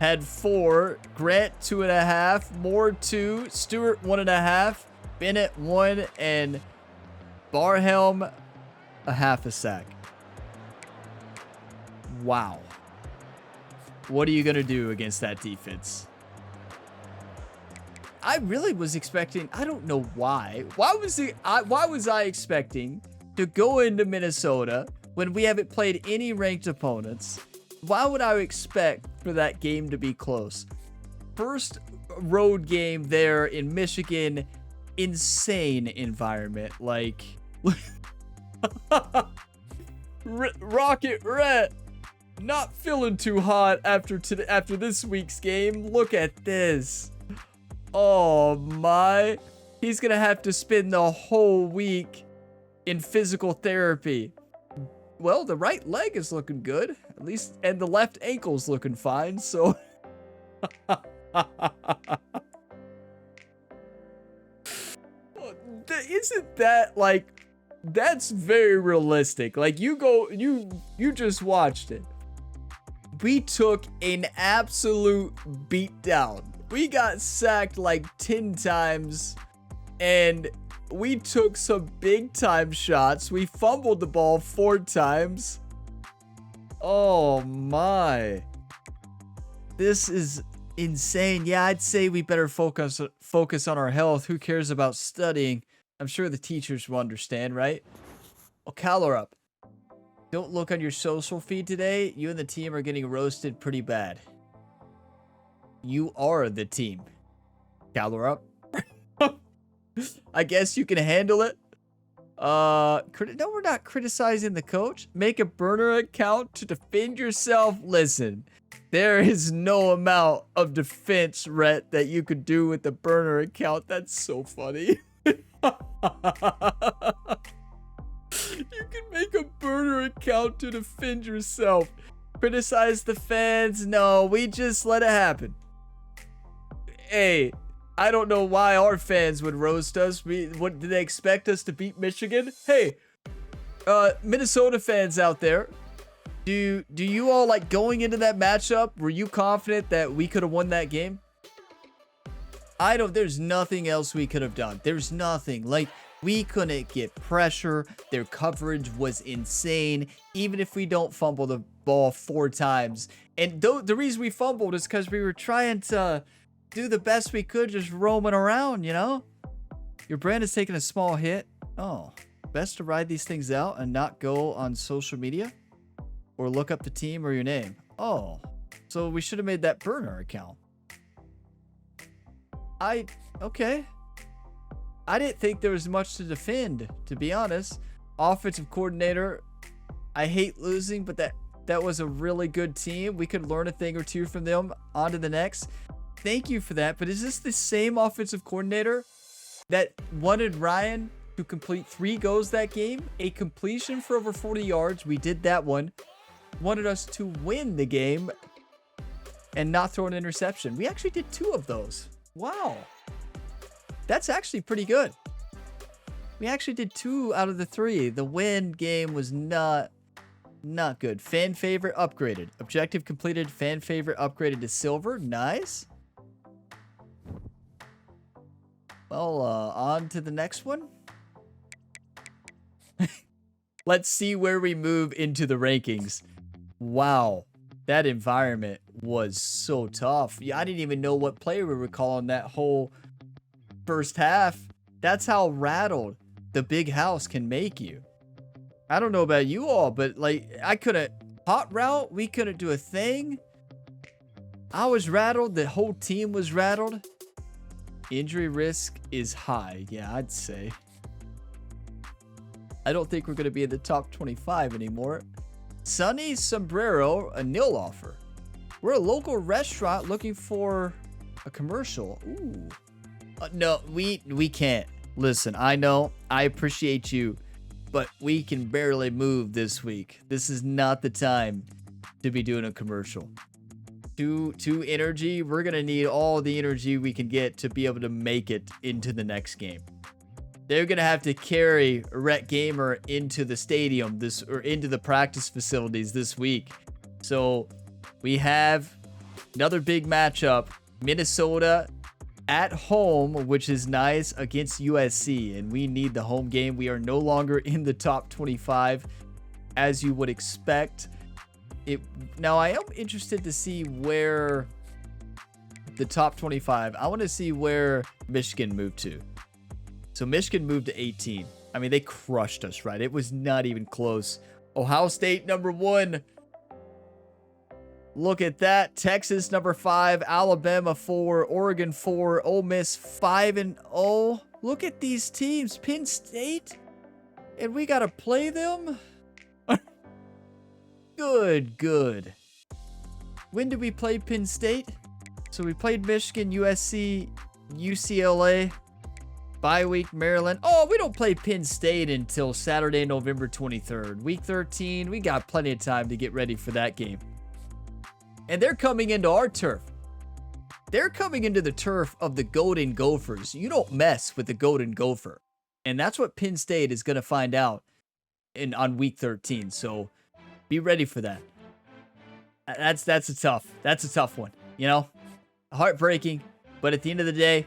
[SPEAKER 1] had 4. Grant 2.5. Moore 2. Stewart 1.5. Bennett 1. And Barhelm a half a sack. Wow. What are you going to do against that defense? I really was expecting, I don't know why. Why was I expecting to go into Minnesota when we haven't played any ranked opponents? Why would I expect for that game to be close? First road game there in Michigan, insane environment. Like, Rocket Red, not feeling too hot after this week's game. Look at this. Oh my. He's gonna have to spend the whole week in physical therapy. Well, the right leg is looking good, at least, and the left ankle's looking fine, so. Isn't that, like, that's very realistic. Like, you just watched it. We took an absolute beatdown. We got sacked like 10 times, and we took some big time shots. We fumbled the ball 4 times. Oh my. This is insane. Yeah, I'd say we better focus on our health. Who cares about studying? I'm sure the teachers will understand, right? Oh, Caller up. Don't look on your social feed today. You and the team are getting roasted pretty bad. You are the team. Caller up. I guess you can handle it. No, we're not criticizing the coach. Make a burner account to defend yourself. Listen, there is no amount of defense, Rhett, that you could do with the burner account. That's so funny. You can make a burner account to defend yourself. Criticize the fans? No, we just let it happen. Hey, I don't know why our fans would roast us. What did they expect us to beat Michigan? Hey, Minnesota fans out there, do you all, like, going into that matchup, were you confident that we could have won that game? There's nothing else we could have done. There's nothing. Like, we couldn't get pressure. Their coverage was insane. Even if we don't fumble the ball 4 times. And the reason we fumbled is because we were trying to do the best we could, just roaming around, you know? Your brand is taking a small hit. Oh, best to ride these things out and not go on social media or look up the team or your name. Oh, so we should have made that burner account. Okay. I didn't think there was much to defend, to be honest. Offensive coordinator, I hate losing, but that was a really good team. We could learn a thing or two from them. On to the next. Thank you for that. But is this the same offensive coordinator that wanted Ryan to complete 3 goals that game? A completion for over 40 yards. We did that one. Wanted us to win the game and not throw an interception. We actually did 2 of those. Wow. That's actually pretty good. We actually did 2 out of the 3. The win game was not good. Fan favorite upgraded. Objective completed. Fan favorite upgraded to silver. Nice. Well, on to the next one. Let's see where we move into the rankings. Wow. That environment was so tough. Yeah, I didn't even know what play we were calling that whole first half. That's how rattled the big house can make you. I don't know about you all, but, like, I couldn't hot route. We couldn't do a thing. I was rattled. The whole team was rattled. Injury risk is high. Yeah, I'd say. I don't think we're going to be in the top 25 anymore. Sunny Sombrero, a nil offer. We're a local restaurant looking for a commercial. Ooh. No, we can't. Listen, I know. I appreciate you. But we can barely move this week. This is not the time to be doing a commercial. Too energy. We're going to need all the energy we can get to be able to make it into the next game. They're going to have to carry Rhett Gamer into the stadium or into the practice facilities this week. So we have another big matchup. Minnesota at home, which is nice, against USC. And we need the home game. We are no longer in the top 25, as you would expect. Now, I am interested to see where the top 25, I want to see where Michigan moved to. So Michigan moved to 18. I mean, they crushed us, right? It was not even close. Ohio State, number 1. Look at that. Texas, number 5. Alabama, 4. Oregon, 4. Ole Miss, 5-0. Look at these teams. Penn State. And we got to play them? Good. When did we play Penn State? So we played Michigan, USC, UCLA, bye week, Maryland. Oh, we don't play Penn State until Saturday, November 23rd. Week 13, we got plenty of time to get ready for that game. And they're coming into our turf. They're coming into the turf of the Golden Gophers. You don't mess with the Golden Gopher. And that's what Penn State is going to find out on week 13. So be ready for that. That's a tough one, you know? Heartbreaking, but at the end of the day,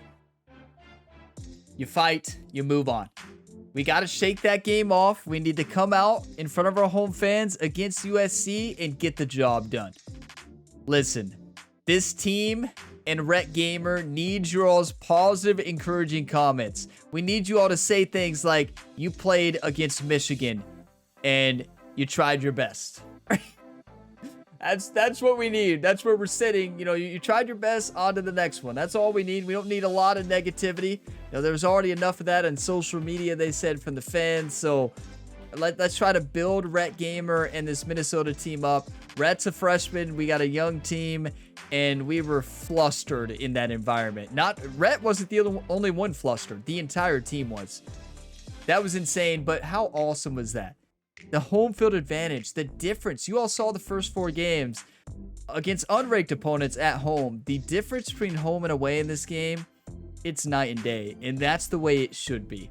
[SPEAKER 1] you fight, you move on. We got to shake that game off. We need to come out in front of our home fans against USC and get the job done. Listen, this team and Rhett Gamer needs your all's positive, encouraging comments. We need you all to say things like, you played against Michigan and you tried your best. That's what we need. That's where we're sitting. You know, you tried your best, on to the next one. That's all we need. We don't need a lot of negativity. You know, there's already enough of that on social media, they said, from the fans. So let's try to build Rhett Gamer and this Minnesota team up. Rhett's a freshman. We got a young team, and we were flustered in that environment. Rhett wasn't the only one flustered. The entire team was. That was insane, but how awesome was that? The home field advantage, the difference. You all saw the first 4 games against unranked opponents at home. The difference between home and away in this game, it's night and day, and that's the way it should be.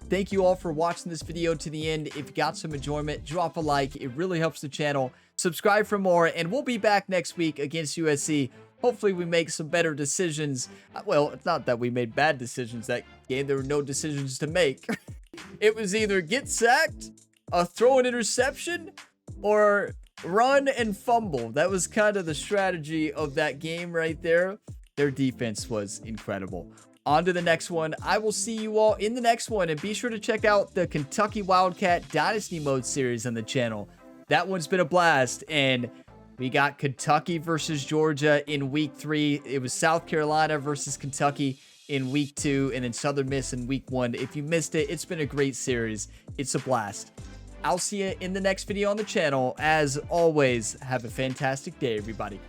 [SPEAKER 1] Thank you all for watching this video to the end. If you got some enjoyment, drop a like. It really helps the channel. Subscribe for more, and we'll be back next week against USC. Hopefully we make some better decisions. Well, it's not that we made bad decisions that game. There were no decisions to make. It was either get sacked, throw an interception, or run and fumble. That was kind of the strategy of that game right there. Their defense was incredible. On to the next one. I will see you all in the next one, and be sure to check out the Kentucky Wildcat Dynasty Mode series on the channel. That one's been a blast, and we got Kentucky versus Georgia in week 3. It was South Carolina versus Kentucky in week 2, and then Southern Miss in week 1. If you missed it, it's been a great series. It's a blast. I'll see you in the next video on the channel. As always, have a fantastic day, everybody.